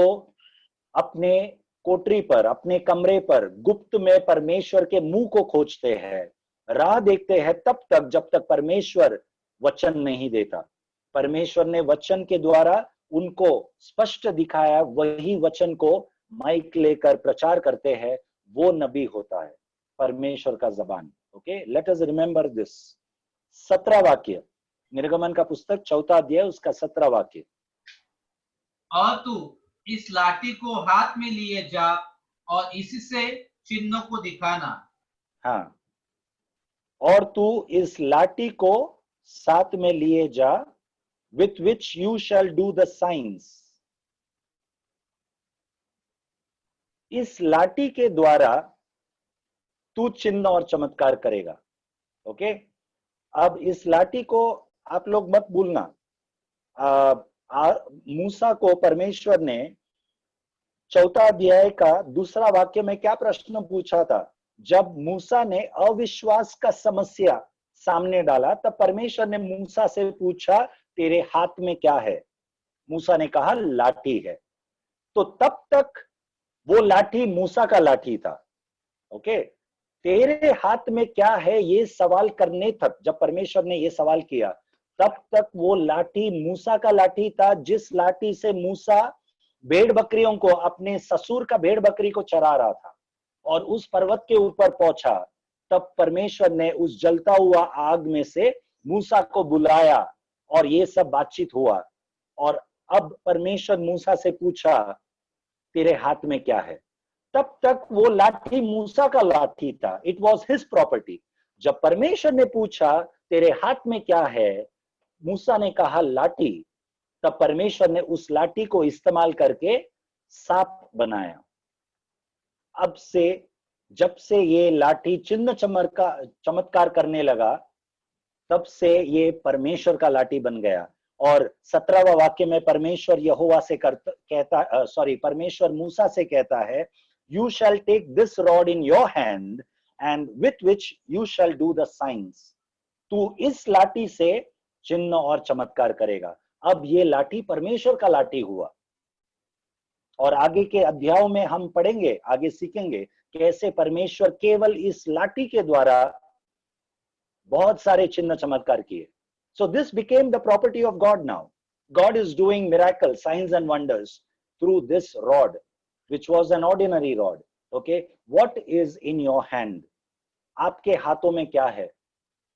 A: अपने कोठरी पर, अपने कमरे पर गुप्त में परमेश्वर के मुंह को खोजते हैं, राह देखते हैं तब तक जब तक परमेश्वर वचन नहीं देता। परमेश्वर ने वचन के द्वारा उनको स्पष्ट दिखाया, वही वचन को माइक लेकर प्रचार करते हैं, वो नबी होता है, परमेश्वर का जबान। Okay, let us remember this. 17 वाक्य, निर्गमन का पुस्तक 4 अध्याय उसका 17 वाक्य।
B: और तू इस लाठी को हाथ में लिए जा और इससे चिन्हों को दिखाना।
A: हाँ, और तू इस लाठी को साथ में लिए जा, with which you shall do the signs। इस लाठी के द्वारा तू चिन्ह और चमत्कार करेगा। ओके, अब इस लाठी को आप लोग मत भूलना, मूसा को परमेश्वर ने 4 अध्याय का 2 वाक्य में क्या प्रश्न पूछा था? जब मूसा ने अविश्वास का समस्या सामने डाला तब परमेश्वर ने मूसा से पूछा, तेरे हाथ में क्या है? मूसा ने कहा लाठी है। तो तब तक वो लाठी मूसा का लाठी था। ओके, तेरे हाथ में क्या है ये सवाल करने तक, जब परमेश्वर ने ये सवाल किया तब तक वो लाठी मूसा का लाठी था, जिस लाठी से मूसा भेड़ बकरियों को, अपने ससुर का भेड़ बकरी को चरा रहा था। और उस पर्वत के ऊपर पहुंचा तब परमेश्वर ने उस जलता हुआ आग में से मूसा को बुलाया और ये सब बातचीत हुआ। और अब परमेश्वर मूसा से पूछा, तेरे हाथ में क्या है? तब तक वो लाठी मूसा का लाठी था, इट वॉज हिज प्रॉपर्टी। जब परमेश्वर ने पूछा तेरे हाथ में क्या है, मूसा ने कहा लाठी, तब परमेश्वर ने उस लाठी को इस्तेमाल करके सांप बनाया। अब से, जब से ये लाठी चिन्ह चमत्कार करने लगा, तब से ये परमेश्वर का लाठी बन गया। और 17वां वाक्य में परमेश्वर यहोवा से परमेश्वर मूसा से कहता है, you shall take this rod in your hand and with which you shall do the signs। तू इस लाठी से चिन्ह और चमत्कार करेगा। अब ये लाठी परमेश्वर का लाठी हुआ। और आगे के अध्यायों में हम पढ़ेंगे, आगे सीखेंगे कैसे परमेश्वर केवल इस लाठी के द्वारा बहुत सारे चिन्ह चमत्कार किए। So this became the property of God now. God is doing miracles, signs and wonders through this rod, which was an ordinary rod. Okay, what is in your hand? आपके हाथों में क्या है?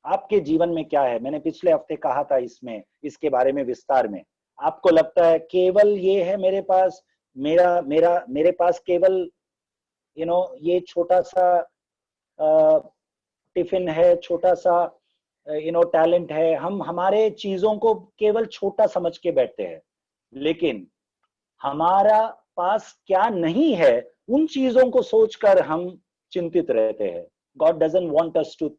A: आपके जीवन में क्या है? मैंने पिछले हफ्ते कहा था इसके बारे में विस्तार में। आपको लगता है केवल ये है मेरे पास, मेरे पास केवल ये छोटा सा टिफिन है, छोटा सा टैलेंट है। हम हमारे चीजों को केवल छोटा समझ के बैठते हैं, लेकिन हमारा पास क्या नहीं है उन चीजों को सोचकर हम चिंतित रहते हैं। God doesn't want us to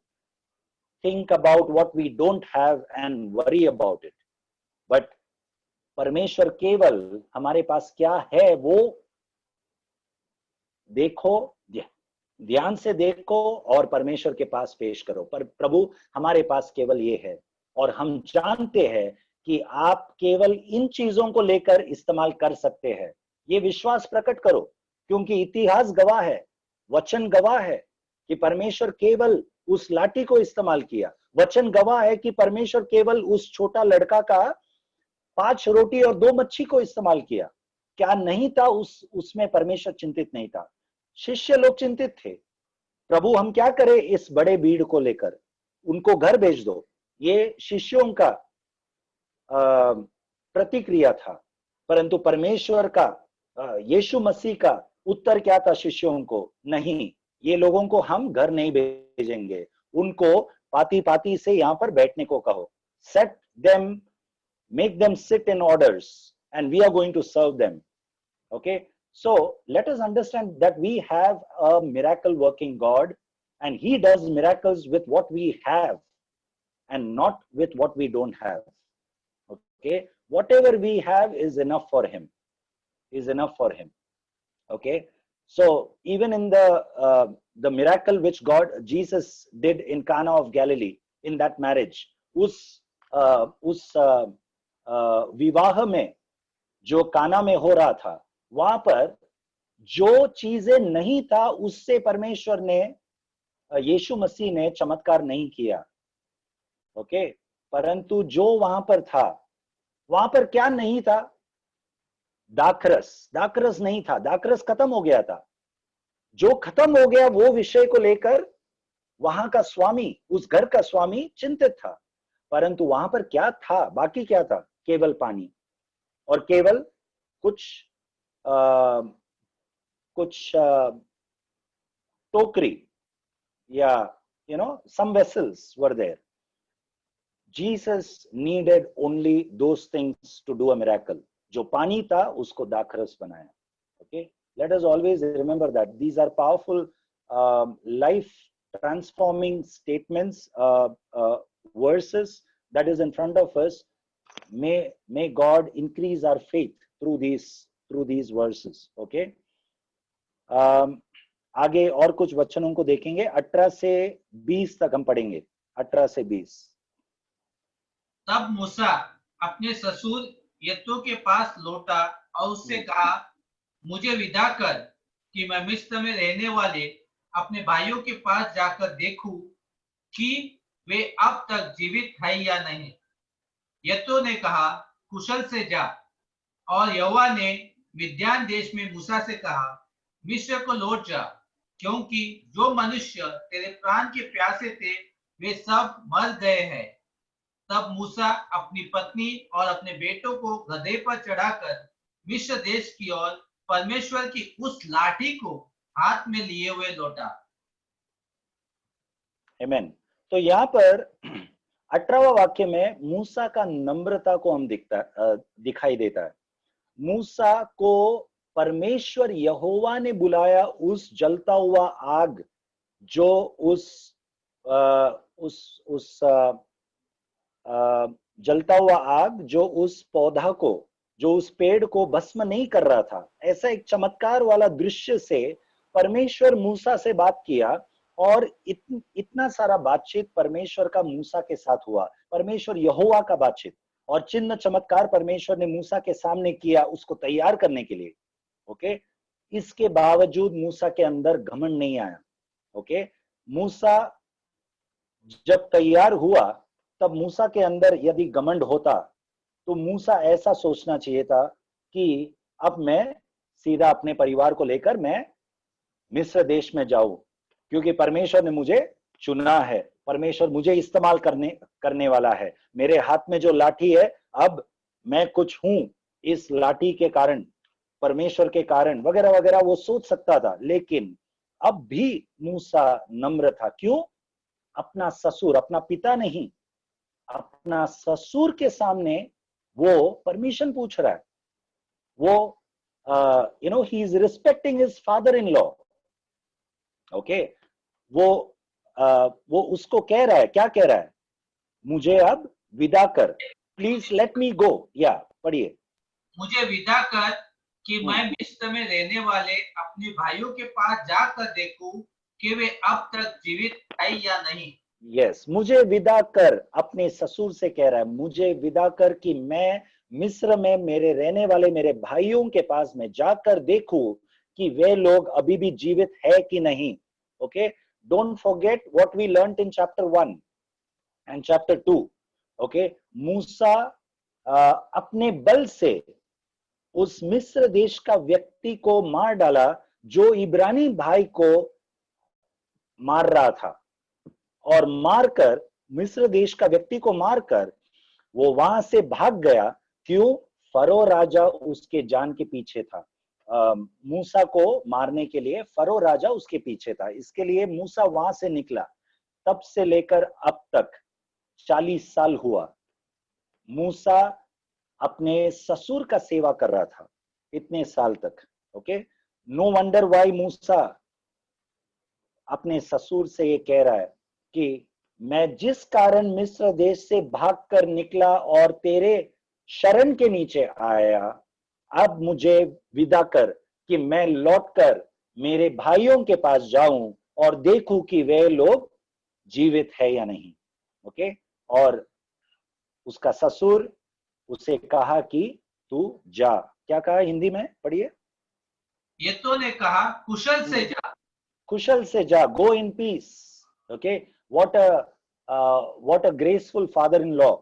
A: think about what we don't have and worry about it, but परमेश्वर केवल हमारे पास क्या है वो देखो, ध्यान से देखो और परमेश्वर के पास पेश करो। पर प्रभु हमारे पास केवल ये है, और हम जानते हैं कि आप केवल इन चीजों को लेकर इस्तेमाल कर सकते हैं। ये विश्वास प्रकट करो, क्योंकि इतिहास गवाह है, वचन गवाह है कि परमेश्वर केवल उस लाठी को इस्तेमाल किया। वचन गवाह है कि परमेश्वर केवल उस छोटा लड़का का 5 रोटी और 2 मच्छी को इस्तेमाल किया। क्या नहीं था उसमें? परमेश्वर चिंतित नहीं था, शिष्य लोग चिंतित थे। प्रभु हम क्या करें इस बड़े भीड़ को लेकर, उनको घर भेज दो। ये शिष्यों का प्रतिक्रिया था, परंतु परमेश्वर का, यीशु मसीह का उत्तर क्या था शिष्यों को? नहीं, ये लोगों को हम घर नहीं भेजेंगे, उनको पाती पाती से यहाँ पर बैठने को कहो. Set them, make them sit in orders, and we are going to serve them. Okay, so let us understand that we have a miracle working God, and He does miracles with what we have and not with what we don't have. Okay, whatever we have is enough for Him, is enough for Him. Okay, so even in the miracle which Jesus did in Cana of Galilee, in that marriage, उस विवाह में जो काना में हो रहा था, वहां पर जो चीजें नहीं था उससे परमेश्वर ने, यीशु मसीह ने चमत्कार नहीं किया. ओके, परंतु जो वहां पर था, वहां पर क्या नहीं था? दाखरस. दाखरस नहीं था, दाखरस खत्म हो गया था. जो खत्म हो गया वो विषय को लेकर वहां का स्वामी, उस घर का स्वामी चिंतित था. परंतु वहां पर क्या था? बाकी क्या था? केवल पानी और केवल कुछ टोकरी या some vessels were there. Jesus needed only those things to do a miracle. जो पानी था उसको दाखरस बनाया. Okay, let us always remember that these are powerful life transforming statements, verses that is in front of us. May God increase our faith through these verses. Okay, आगे और कुछ वचनों को देखेंगे. 18 से 20 तक हम पढ़ेंगे. 18 से 20.
B: तब मूसा अपने ससुर यत्रो के पास लौटा और उससे कहा, मुझे विदा कर कि मैं मिस्र में रहने वाले अपने भाइयों के पास जाकर देखूं कि वे अब तक जीवित है या नहीं. यत्रो ने कहा, कुशल से जा. और यहोवा ने मिद्यान देश में मूसा से कहा, मिस्र को लौट जा, क्योंकि जो मनुष्य तेरे प्राण के प्यासे थे वे सब मर गए हैं. तब मूसा अपनी पत्नी और अपने बेटों को गधे पर चढ़ाकर मिस्र देश की ओर परमेश्वर की उस लाठी को हाथ में लिए हुए लौटा.
A: आमीन. तो यहाँ पर 18वां वाक्य में मूसा का नम्रता को हम दिखाई देता है. मूसा को परमेश्वर यहोवा ने बुलाया उस जलता हुआ आग जो जलता हुआ आग जो उस पौधा को, जो उस पेड़ को भस्म नहीं कर रहा था. ऐसा एक चमत्कार वाला दृश्य से परमेश्वर मूसा से बात किया और इतना सारा बातचीत परमेश्वर का मूसा के साथ हुआ. परमेश्वर यहोवा का बातचीत और चिन्ह चमत्कार परमेश्वर ने मूसा के सामने किया उसको तैयार करने के लिए. ओके, इसके बावजूद मूसा के अंदर घमंड नहीं आया. ओके, मूसा जब तैयार हुआ तब मूसा के अंदर यदि घमंड होता तो मूसा ऐसा सोचना चाहिए था कि अब मैं सीधा अपने परिवार को लेकर मैं मिस्र देश में जाऊं, क्योंकि परमेश्वर ने मुझे चुना है, परमेश्वर मुझे इस्तेमाल करने वाला है. मेरे हाथ में जो लाठी है, अब मैं कुछ हूं इस लाठी के कारण, परमेश्वर के कारण, वगैरह वगैरह वो सोच सकता था. लेकिन अब भी मूसा नम्र था. क्यों? अपना ससुर, अपना पिता नहीं, अपना ससुर के सामने वो परमिशन पूछ रहा है. वो he is respecting his father-in-law. Okay, वो उसको कह रहा है, क्या कह रहा है? मुझे अब विदा कर, प्लीज लेट मी गो. या पढ़िए. मुझे
B: विदा कर कि मैं मिस्र में रहने वाले अपने भाइयों के पास जाकर देखूं कि वे अब तक जीवित है या नहीं.
A: यस, मुझे विदा कर, अपने ससुर से कह रहा है, मुझे विदा कर कि मैं मिस्र में मेरे रहने वाले मेरे भाइयों के पास में जाकर देखूं कि वे लोग अभी भी जीवित है कि नहीं. Okay, don't forget what we learned in chapter 1 and chapter 2. Okay, मूसा अपने बल से उस मिस्र देश का व्यक्ति को मार डाला जो इब्रानी भाई को मार रहा था, और मारकर, मिस्र देश का व्यक्ति को मारकर वो वहां से भाग गया. क्यों? फरो राजा उसके जान के पीछे था. मूसा को मारने के लिए फरो राजा उसके पीछे था। इसके लिए मूसा वहां से निकला। तब से लेकर अब तक 40 साल हुआ। मूसा अपने ससुर का सेवा कर रहा था इतने साल तक। ओके, नो वंडर व्हाई मूसा अपने ससुर से ये कह रहा है कि मैं जिस कारण मिस्र देश से भागकर निकला और तेरे शरण के नीचे आया, अब मुझे विदा कर कि मैं लौटकर मेरे भाइयों के पास जाऊं और देखूं कि वे लोग जीवित है या नहीं। ओके, और उसका ससुर उसे कहा कि तू जा। क्या कहा हिंदी में, पढ़िए।
B: ये तो ने कहा कुशल से जा।
A: कुशल से जा, go in peace. Okay, what a graceful father-in-law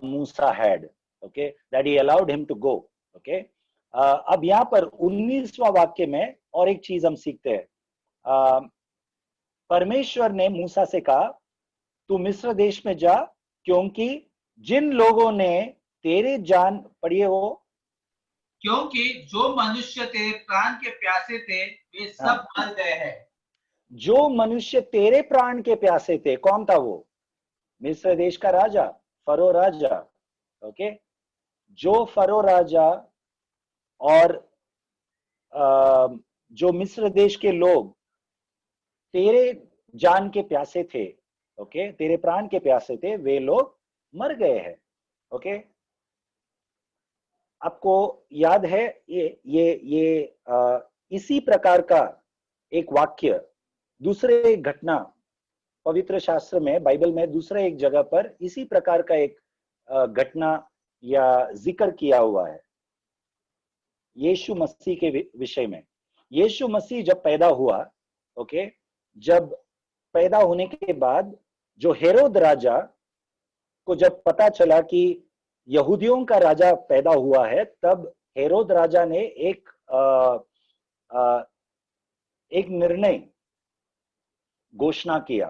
A: Musa had, okay, that he allowed him to go. Okay, अब यहाँ पर 19वां वाक्य में और एक चीज हम सीखते हैं। परमेश्वर ने मूसा से कहा तू मिस्र देश में जा, क्योंकि जिन लोगों ने तेरे जान, पढ़िए वो,
B: क्योंकि जो मनुष्य तेरे प्राण के प्यासे थे वे सब मर गए हैं।
A: जो मनुष्य तेरे प्राण के प्यासे थे, कौन था वो? मिस्र देश का राजा, फरो राजा। ओके, जो फरो राजा और जो मिस्र देश के लोग तेरे जान के प्यासे थे, ओके, तेरे प्राण के प्यासे थे, वे लोग मर गए हैं। ओके, आपको याद है इसी प्रकार का एक वाक्य दूसरे एक घटना पवित्र शास्त्र में, बाइबल में दूसरे एक जगह पर इसी प्रकार का एक घटना या जिक्र किया हुआ है यीशु मसीह के विषय में। यीशु मसीह जब पैदा हुआ, ओके, जब पैदा होने के बाद जो हेरोद राजा को जब पता चला कि यहूदियों का राजा पैदा हुआ है, तब हेरोद राजा ने एक निर्णय घोषणा किया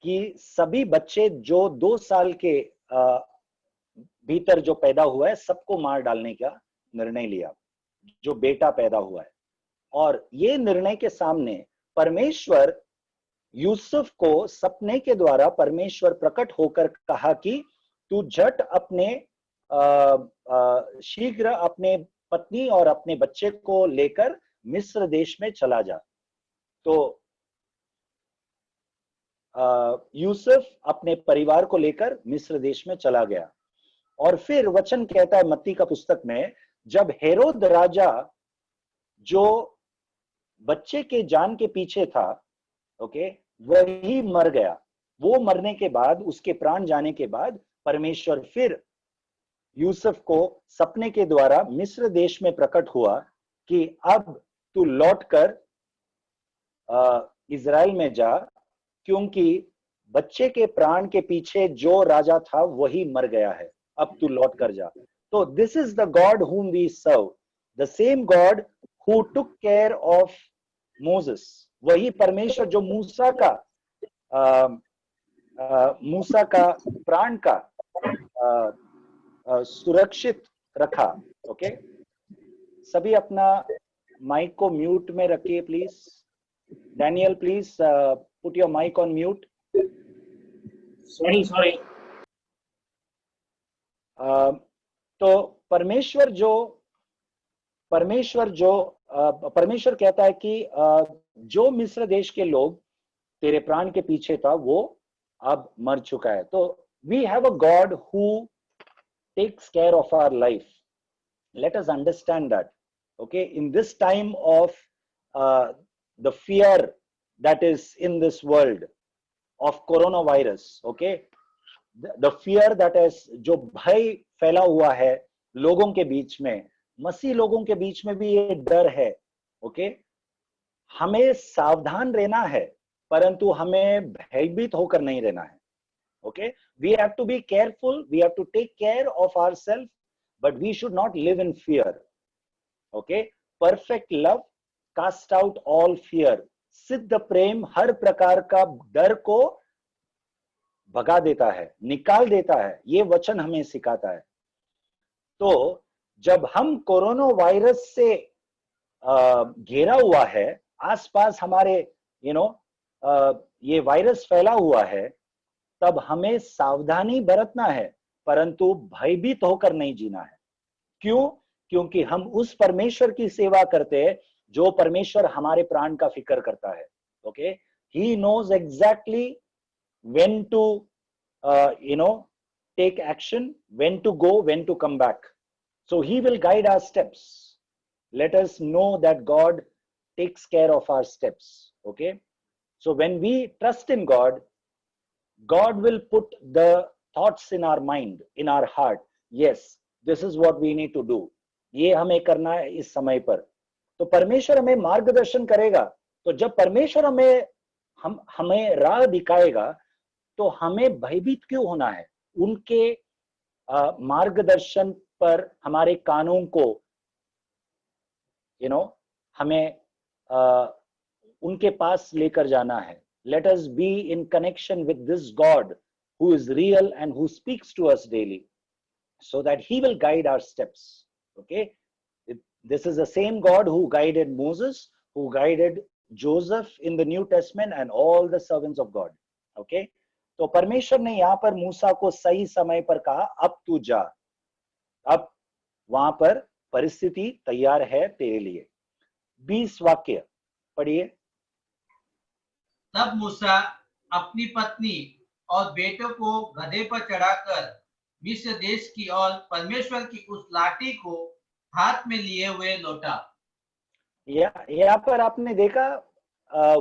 A: कि सभी बच्चे जो 2 साल के भीतर जो पैदा हुआ है सबको मार डालने का निर्णय लिया, जो बेटा पैदा हुआ है। और ये निर्णय के सामने परमेश्वर यूसुफ को सपने के द्वारा परमेश्वर प्रकट होकर कहा कि तू झट अपने शीघ्र अपने पत्नी और अपने बच्चे को लेकर मिस्र देश में चला जा। तो यूसुफ अपने परिवार को लेकर मिस्र देश में चला गया। और फिर वचन कहता है मत्ती का पुस्तक में, जब हेरोद राजा जो बच्चे के जान के पीछे था, ओके, वही मर गया। वो मरने के बाद, उसके प्राण जाने के बाद, परमेश्वर फिर यूसुफ को सपने के द्वारा मिस्र देश में प्रकट हुआ कि अब तू लौटकर इज़राइल में जा, क्योंकि बच्चे के प्राण के पीछे जो राजा था वही मर गया है, अब तू लौट कर जा। तो this is the God whom we serve, the same God who took care of Moses। वही परमेश्वर जो मूसा का प्राण का सुरक्षित रखा। ओके, सभी अपना माइक को म्यूट में रखिए please. Daniel please put your mic on mute.
C: Sorry.
A: तो परमेश्वर कहता है कि जो मिस्र देश के लोग तेरे प्राण के पीछे था वो अब मर चुका है। तो we have a God who takes care of our life. Let us understand that. Okay, in this time of the fear that is in this world of coronavirus, okay, the fear that is, जो भय फैला हुआ है लोगों के बीच में, मसीह लोगों के बीच में भी ये डर है। ओके, हमें सावधान रहना है, परंतु हमें भयभीत होकर नहीं रहना है। Okay, we have to be careful, we have to take care of ourself, but we should not live in fear. Okay, perfect love cast out all fear. सिद्ध प्रेम हर प्रकार का डर को भगा देता है, निकाल देता है। ये वचन हमें सिखाता है। तो जब हम कोरोना वायरस से घेरा हुआ है, आसपास हमारे ये वायरस फैला हुआ है, तब हमें सावधानी बरतना है, परंतु भयभीत होकर नहीं जीना है। क्यों? क्योंकि हम उस परमेश्वर की सेवा करते हैं जो परमेश्वर हमारे प्राण का फिक्र करता है। Okay, he knows exactly when to take action, when to go, when to come back. So he will guide our steps. Let us know that God takes care of our steps. Okay, so when we trust in God, God will put the thoughts in our mind, in our heart. Yes, this is what we need to do. ये हमें करना है इस समय पर। तो परमेश्वर हमें मार्गदर्शन करेगा। तो जब परमेश्वर हमें राह दिखाएगा, तो हमें भयभीत क्यों होना है? उनके मार्गदर्शन पर हमारे कानून को हमें उनके पास लेकर जाना है। Let us be in connection with this God who is real and who speaks to us daily, so that he will guide our steps. Okay, this is the same God who guided Moses, who guided Joseph in the New Testament, and all the servants of God. Okay, तो परमेश्वर ने यहाँ पर मूसा को सही समय पर कहा, अब तू जा, अब वहां पर परिस्थिति तैयार है तेरे लिए। 20 वाक्य पढ़िए।
B: तब मूसा अपनी पत्नी और बेटों को गधे पर चढ़ाकर मिस्र देश की ओर परमेश्वर की उस लाठी को हाथ में लिए हुए लौटा।
A: यहाँ पर आपने देखा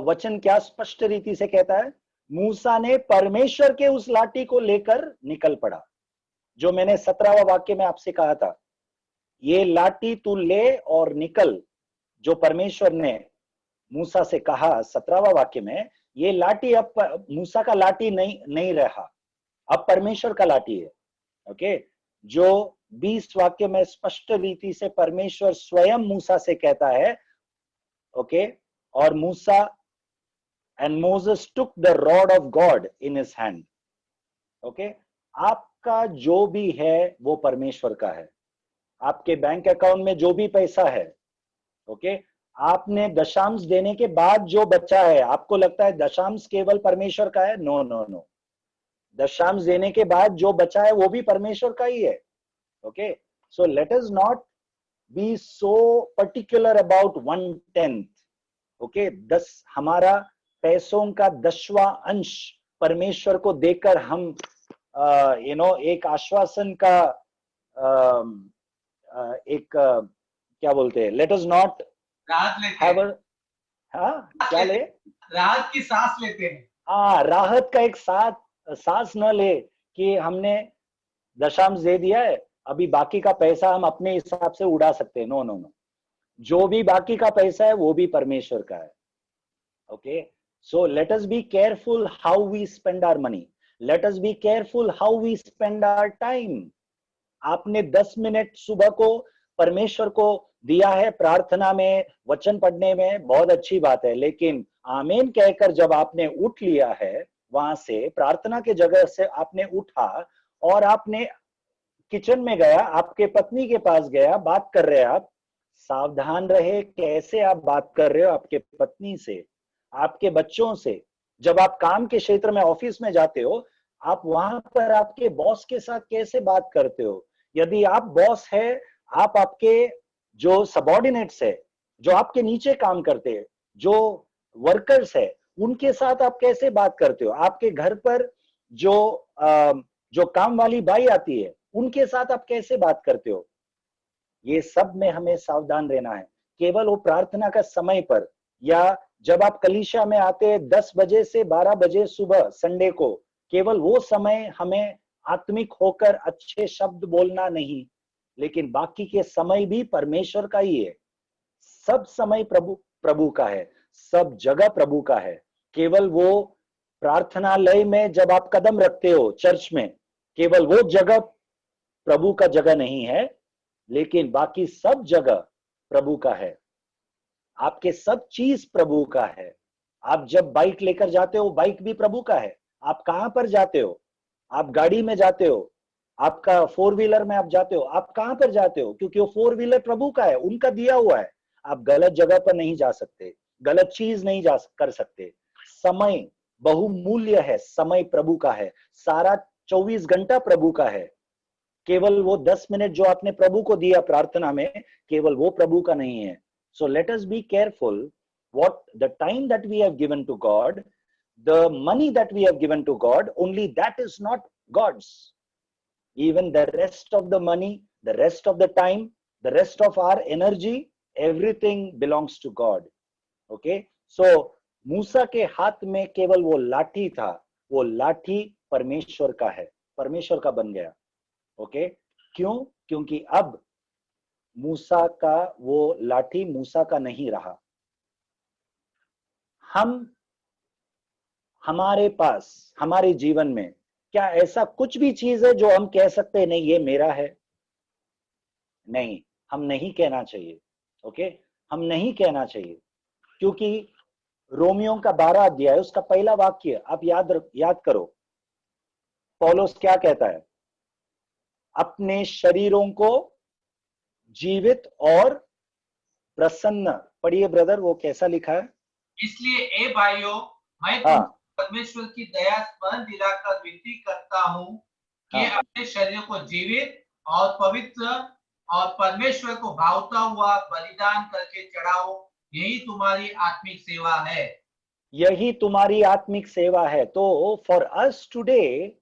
A: वचन क्या स्पष्ट रीति से कहता है, मूसा ने परमेश्वर के उस लाठी को लेकर निकल पड़ा। जो मैंने 17वां वाक्य में आपसे कहा था, ये लाठी तू ले और निकल, जो परमेश्वर ने मूसा से कहा 17वां वाक्य में, ये लाठी अब मूसा का लाठी नहीं रहा, अब परमेश्वर का लाठी है। ओके, जो 20 वाक्य में स्पष्ट रीति से परमेश्वर स्वयं मूसा से कहता है। ओके, और मूसा and Moses took the rod of God in his hand. Okay, आपका जो भी है वो परमेश्वर का है। आपके बैंक अकाउंट में जो भी पैसा है, ओके, आपने दशांश देने के बाद जो बचा है, आपको लगता है दशांश केवल परमेश्वर का है? नो नो नो, दशांश देने के बाद जो बचा है वो भी परमेश्वर का ही है। Okay, so let us not be so particular about 1/10। Okay, हमारा पैसों का 10वां अंश परमेश्वर को देकर हम एक आश्वासन का एक क्या बोलते हैं, लेट अस नॉट हैव क्या ले,
B: राहत की सांस लेते हैं।
A: हाँ, राहत का एक सांस न ले कि हमने दशांश दे दिया है, अभी बाकी का पैसा हम अपने हिसाब से उड़ा सकते हैं। नो नो नो, जो भी बाकी का पैसा है वो भी परमेश्वर का है। Okay, so let us be careful how we spend our money. Let us be careful how we spend our time. आपने 10 मिनट सुबह को परमेश्वर को दिया है प्रार्थना में, वचन पढ़ने में, बहुत अच्छी बात है, लेकिन आमीन कहकर जब आपने उठ लिया है वहां से, प्रार्थना के जगह से आपने उठा और आपने किचन में गया, आपके पत्नी के पास गया, बात कर रहे हैं आप, सावधान रहे कैसे आप बात कर रहे हो आपके पत्नी से, आपके बच्चों से। जब आप काम के क्षेत्र में ऑफिस में जाते हो, आप वहां पर आपके बॉस के साथ कैसे बात करते हो? यदि आप बॉस है, आप आपके जो सबऑर्डिनेट्स है, जो आपके नीचे काम करते हैं, जो वर्कर्स है, उनके साथ आप कैसे बात करते हो? आपके घर पर जो काम वाली बाई आती है, उनके साथ आप कैसे बात करते हो? ये सब में हमें सावधान रहना है। केवल वो प्रार्थना का समय पर, या जब आप कलीसिया में आते हैं 10 बजे से 12 बजे सुबह संडे को, केवल वो समय हमें आत्मिक होकर अच्छे शब्द बोलना नहीं, लेकिन बाकी के समय भी परमेश्वर का ही है। सब समय प्रभु का है, सब जगह प्रभु का है। केवल वो प्रार्थनालय में जब आप कदम रखते हो चर्च में, केवल वो जगह प्रभु का जगह नहीं है, लेकिन बाकी सब जगह प्रभु का है। आपके सब चीज प्रभु का है। आप जब बाइक लेकर जाते हो, बाइक भी प्रभु का है। आप कहां पर जाते हो? आप गाड़ी में जाते हो, आपका 4 व्हीलर में आप जाते हो, आप कहां पर जाते हो? क्योंकि वो 4 व्हीलर प्रभु का है, उनका दिया हुआ है। आप गलत जगह पर नहीं जा सकते, गलत चीज नहीं जा कर सकते। समय बहुमूल्य है, समय प्रभु का है, सारा 24 घंटा प्रभु का है। केवल वो 10 मिनट जो आपने प्रभु को दिया प्रार्थना में, केवल वो प्रभु का नहीं है। सो let us be careful what the time that we have given to God, the money that we have given to God, only that is not God's. Even the rest of the money, the rest of the time, the rest of our energy, everything belongs to God. Okay, so मूसा के हाथ में केवल वो लाठी था, वो लाठी परमेश्वर का है, परमेश्वर का बन गया। ओके, क्यों? क्योंकि अब मूसा का वो लाठी मूसा का नहीं रहा। हमारे पास, हमारे जीवन में क्या ऐसा कुछ भी चीज है जो हम कह सकते हैं नहीं ये मेरा है? नहीं, हम नहीं कहना चाहिए। ओके, हम नहीं कहना चाहिए, क्योंकि रोमियो का 12 अध्याय उसका पहला वाक्य आप याद करो। पौलुस क्या कहता है? अपने शरीरों को जीवित और प्रसन्न, पढ़िए ब्रदर, वो कैसा लिखा है?
B: इसलिए ए भाइयों, मैं परमेश्वर की दया स्मरण दिलाकर विनती करता हूँ कि अपने शरीर को जीवित और पवित्र और परमेश्वर को भावता हुआ बलिदान करके चढ़ाओ, यही तुम्हारी आत्मिक सेवा है।
A: यही तुम्हारी आत्मिक सेवा है। तो for us today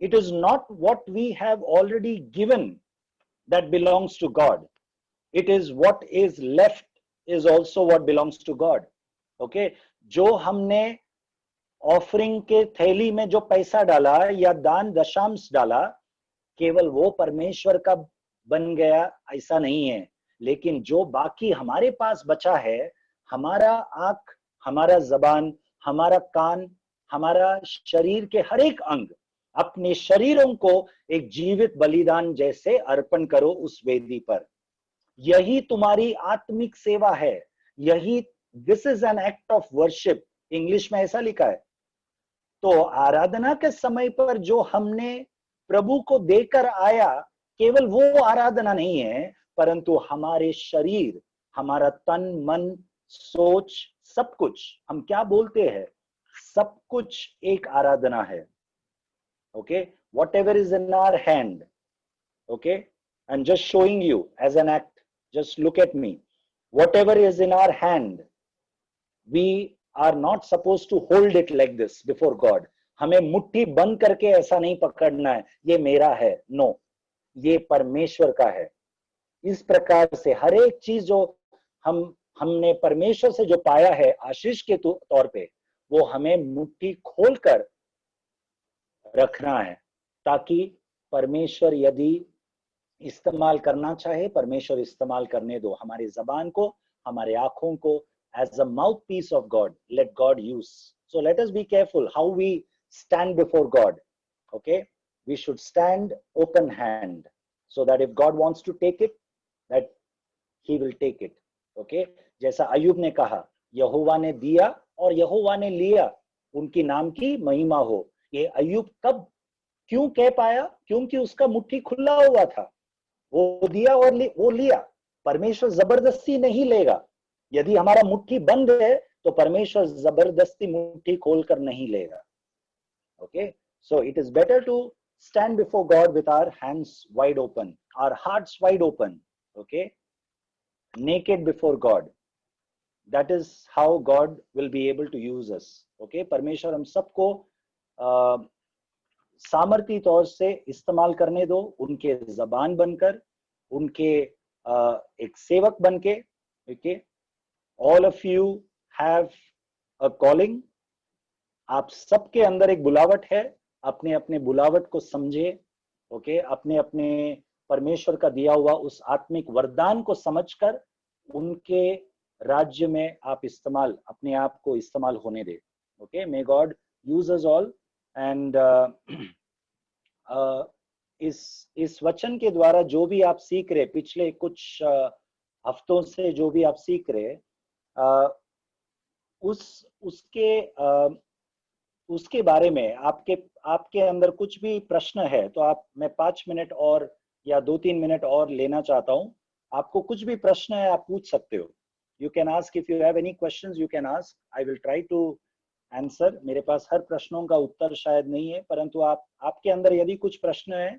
A: it is not what we have already given that belongs to God. It is what is left is also what belongs to God. Okay, जो हमने ऑफरिंग के थैली में जो पैसा डाला या दान दशांश डाला, केवल वो परमेश्वर का बन गया ऐसा नहीं है। लेकिन जो बाकी हमारे पास बचा है, हमारा आंख, हमारा जबान, हमारा कान, हमारा शरीर के हर एक अंग, अपने शरीरों को एक जीवित बलिदान जैसे अर्पण करो उस वेदी पर। यही तुम्हारी आत्मिक सेवा है। यही, this is an act of worship, English में ऐसा लिखा है। तो आराधना के समय पर जो हमने प्रभु को देकर आया, केवल वो आराधना नहीं है, परंतु हमारे शरीर, हमारा तन, मन, सोच, सब कुछ, हम क्या बोलते हैं, सब कुछ एक आराधना है। Okay, whatever is in our hand, okay, I'm just showing you as an act, just look at me, whatever is in our hand, we are not supposed to hold it like this before God. हमें मुट्ठी बंद करके ऐसा नहीं पकड़ना है ये मेरा है, नो, ये परमेश्वर का है। इस प्रकार से हर एक चीज जो हमने परमेश्वर से जो पाया है आशीष के तौर पे, वो हमें मुट्ठी खोलकर रखना है, ताकि परमेश्वर यदि इस्तेमाल करना चाहे, परमेश्वर इस्तेमाल करने दो। हमारी जबान को, हमारे आंखों को as a mouthpiece of God, let God use. So let us be careful how we stand before God. Okay, we should stand open hand, so that if God wants to take it, that he will take it. Okay, जैसा अय्यूब ने कहा, यहोवा ने दिया और यहोवा ने लिया, उनकी नाम की महिमा हो। ये अय्यूब कब, क्यों कह पाया? क्योंकि उसका मुट्ठी खुला हुआ था, वो दिया और वो लिया। परमेश्वर जबरदस्ती नहीं लेगा। यदि हमारा मुट्ठी बंद है तो परमेश्वर जबरदस्ती मुट्ठी खोलकर नहीं लेगा। Okay, so it is better to stand before God with our hands wide open, our hearts wide open, okay, naked before God. That is how God will be able to use us. Okay, परमेश्वर हम सबको सामर्थी तौर से इस्तेमाल करने दो, उनके जबान बनकर, उनके एक सेवक बनके। Okay, all of you have a calling. आप सबके अंदर एक बुलावट है, अपने अपने बुलावट को समझे। ओके, अपने अपने परमेश्वर का दिया हुआ उस आत्मिक वरदान को समझकर उनके राज्य में आप इस्तेमाल, अपने आप को इस्तेमाल होने दे। Okay, may God use us all. And इस वचन के द्वारा जो भी आप सीख रहे, पिछले कुछ हफ्तों से जो भी आप सीख रहे, उसके बारे में आपके अंदर कुछ भी प्रश्न है तो आप, मैं 5 मिनट और या 2-3 मिनट और लेना चाहता हूं। आपको कुछ भी प्रश्न है आप पूछ सकते हो। You can ask if you have any questions, you can ask. I will try to answer. मेरे पास हर प्रश्नों का उत्तर शायद नहीं है, परंतु आपके अंदर यदि कुछ प्रश्न है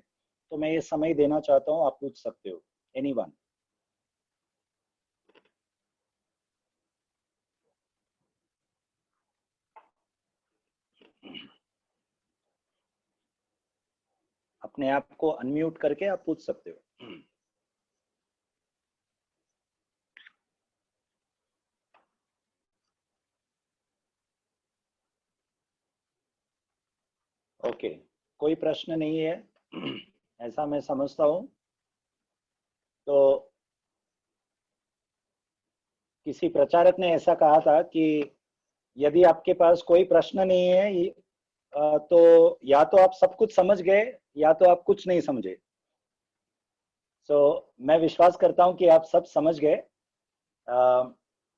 A: तो मैं ये समय देना चाहता हूँ, आप पूछ सकते हो. Anyone? अपने आप को अनम्यूट करके आप पूछ सकते हो. ओके, कोई प्रश्न नहीं है ऐसा मैं समझता हूं. तो किसी प्रचारक ने ऐसा कहा था कि यदि आपके पास कोई प्रश्न नहीं है तो या तो आप सब कुछ समझ गए या तो आप कुछ नहीं समझे. सो मैं विश्वास करता हूं कि आप सब समझ गए.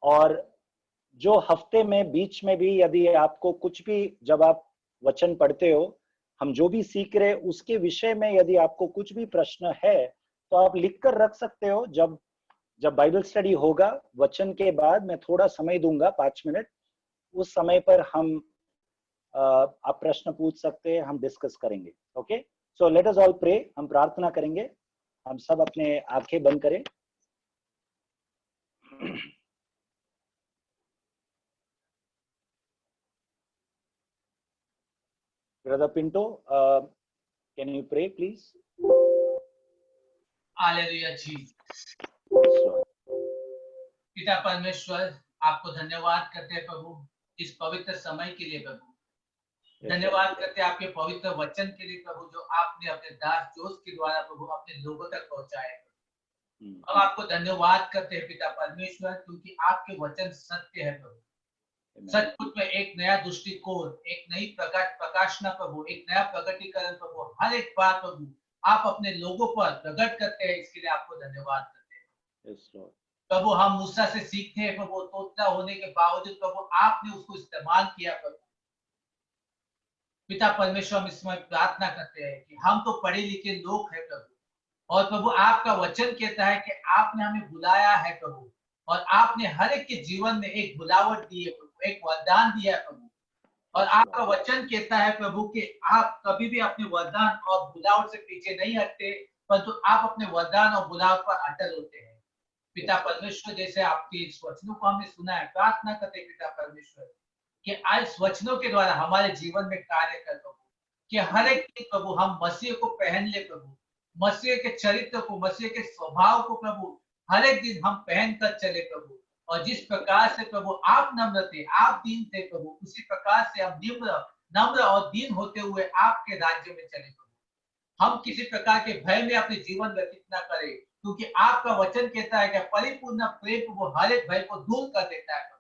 A: और जो हफ्ते में बीच में भी यदि आपको कुछ भी, जब आप वचन पढ़ते हो, हम जो भी सीख रहे उसके विषय में यदि आपको कुछ भी प्रश्न है तो आप लिख कर रख सकते हो. जब बाइबल स्टडी होगा वचन के बाद मैं थोड़ा समय दूंगा 5 मिनट, उस समय पर हम आप प्रश्न पूछ सकते हैं, हम डिस्कस करेंगे. Okay, so let us all pray. हम प्रार्थना करेंगे. हम सब अपने आंखें बंद करें. Brother Pinto, can you pray please?
B: Hallelujah ji. पिता परमेश्वर, आपको धन्यवाद करते हैं प्रभु इस पवित्र समय के लिए प्रभु. धन्यवाद करते हैं आपके पवित्र वचन के लिए प्रभु, जो आपने अपने दास जोश के द्वारा प्रभु अपने लोगों तक पहुंचाए. हम आपको धन्यवाद करते हैं पिता परमेश्वर, क्योंकि आपके वचन सत्य है प्रभु. सचमुच में एक नया दृष्टिकोण, एक नई प्रकाशना प्रभु, एक नया प्रकटीकरण प्रभु, हर एक बात प्रभु आप अपने लोगों पर प्रकट करते हैं. इसके लिए आपको धन्यवाद करते हैं. प्रभु हम मूसा से सीखते हैं प्रभु, तोता होने के बावजूद प्रभु आपने उसको इस्तेमाल किया प्रभु. पिता परमेश्वर, हम इस समय प्रार्थना करते हैं कि हम तो पढ़े लिखे लोग हैं प्रभु, और प्रभु आपका वचन कहता है कि आपने हमें बुलाया है प्रभु, और आपने हर एक के जीवन में एक बुलावट दी है प्रभु, एक वरदान दिया है प्रभु. और आपका वचन कहता है प्रभु कि आप कभी भी अपने वरदान और बुलावट से पीछे नहीं हटते, परंतु आप अपने वरदान और बुलावट पर अटल होते हैं. पिता परमेश्वर, जैसे आपके इस वचनों को हमने सुना है, प्रार्थना करते पिता परमेश्वर कि आज वचनों के द्वारा हमारे जीवन में कार्य कर प्रभु, कि हर एक दिन प्रभु हम मसीह को पहन ले प्रभु, मसीह के चरित्र को, मसीह के स्वभाव को प्रभु हर एक दिन हम पहन कर चले प्रभु. और जिस प्रकार से प्रभु आप नम्र थे, आप दीन थे प्रभु, उसी प्रकार से हम नम्र और दीन होते हुए आपके राज्य में चले प्रभु. हम किसी प्रकार के भय में अपने जीवन व्यतीत न करें, क्योंकि आपका वचन कहता है कि परिपूर्ण प्रेम वो हर एक भय को दूर कर देता है.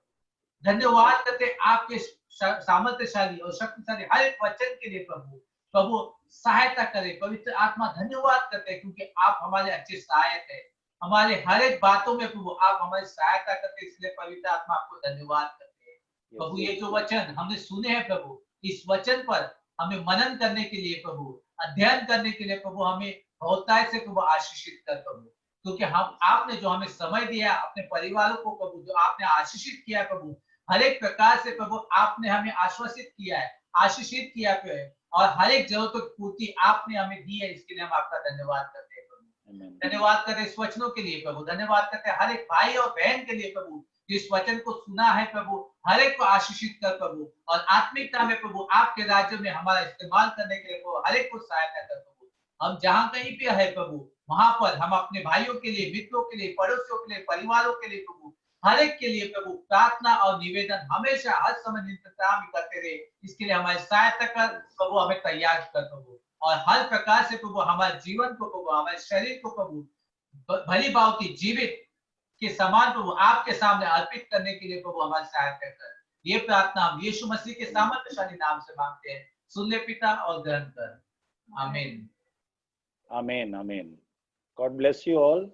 B: धन्यवाद करते आपके सामर्थ्यशाली और शक्तिशाली हर एक वचन के लिए प्रभु. प्रभु सहायता करे पवित्र आत्मा. धन्यवाद करते हैं क्योंकि आप हमारे अच्छे सहायक है. हमारे हर एक बातों में प्रभु आप हमारी सहायता करते हैं, इसलिए पवित्र आत्मा आपको धन्यवाद करते हैं प्रभु. ये जो वचन हमने सुने हैं प्रभु, इस वचन पर हमें मनन करने के लिए प्रभु, अध्ययन करने के लिए प्रभु हमें बहुतायत से प्रभु आशीषित कर प्रभु, क्योंकि हम आपने जो हमें समय दिया अपने परिवारों को प्रभु, जो आपने आशीषित किया प्रभु, हर एक प्रकार से प्रभु आपने हमें आश्वासित किया है, आशीषित किया है, और हर एक जरूरतों की पूर्ति आपने हमें दी है. इसके लिए हम आपका धन्यवाद करते हैं प्रभु. धन्यवाद करते इस वचनों के लिए प्रभु. धन्यवाद करते हर एक भाई और बहन के लिए प्रभु, जिस वचन को सुना है प्रभु, हर एक को आशीषित कर प्रभु, और आत्मिकता में प्रभु आपके राज्य में हमारा इस्तेमाल करने के लिए प्रभु हर एक को सहायता कर प्रभु. हम जहां कहीं पे है प्रभु, वहां पर हम अपने भाइयों के लिए, मित्रों के लिए, पड़ोसियों के लिए, परिवारों के लिए प्रभु, हर एक के लिए प्रभु प्रार्थना और निवेदन हमेशा हर समय इंतजाम करते रहे. इसके लिए हमारी सहायता कर प्रभु, हमें तैयार कर प्रभु, और हर प्रकार से प्रभु हमारे जीवन को प्रभु, हमारे शरीर को प्रभु भली भांति जीवित के समान प्रभु आपके सामने अर्पित करने के लिए प्रभु हमारी सहायता कर. ये प्रार्थना हम यीशु मसीह के सामर्थ्यशाली नाम से मांगते हैं. सुन ले पिता और ग्रहण कर. आमीन.
A: आमीन. आमीन. God bless you all.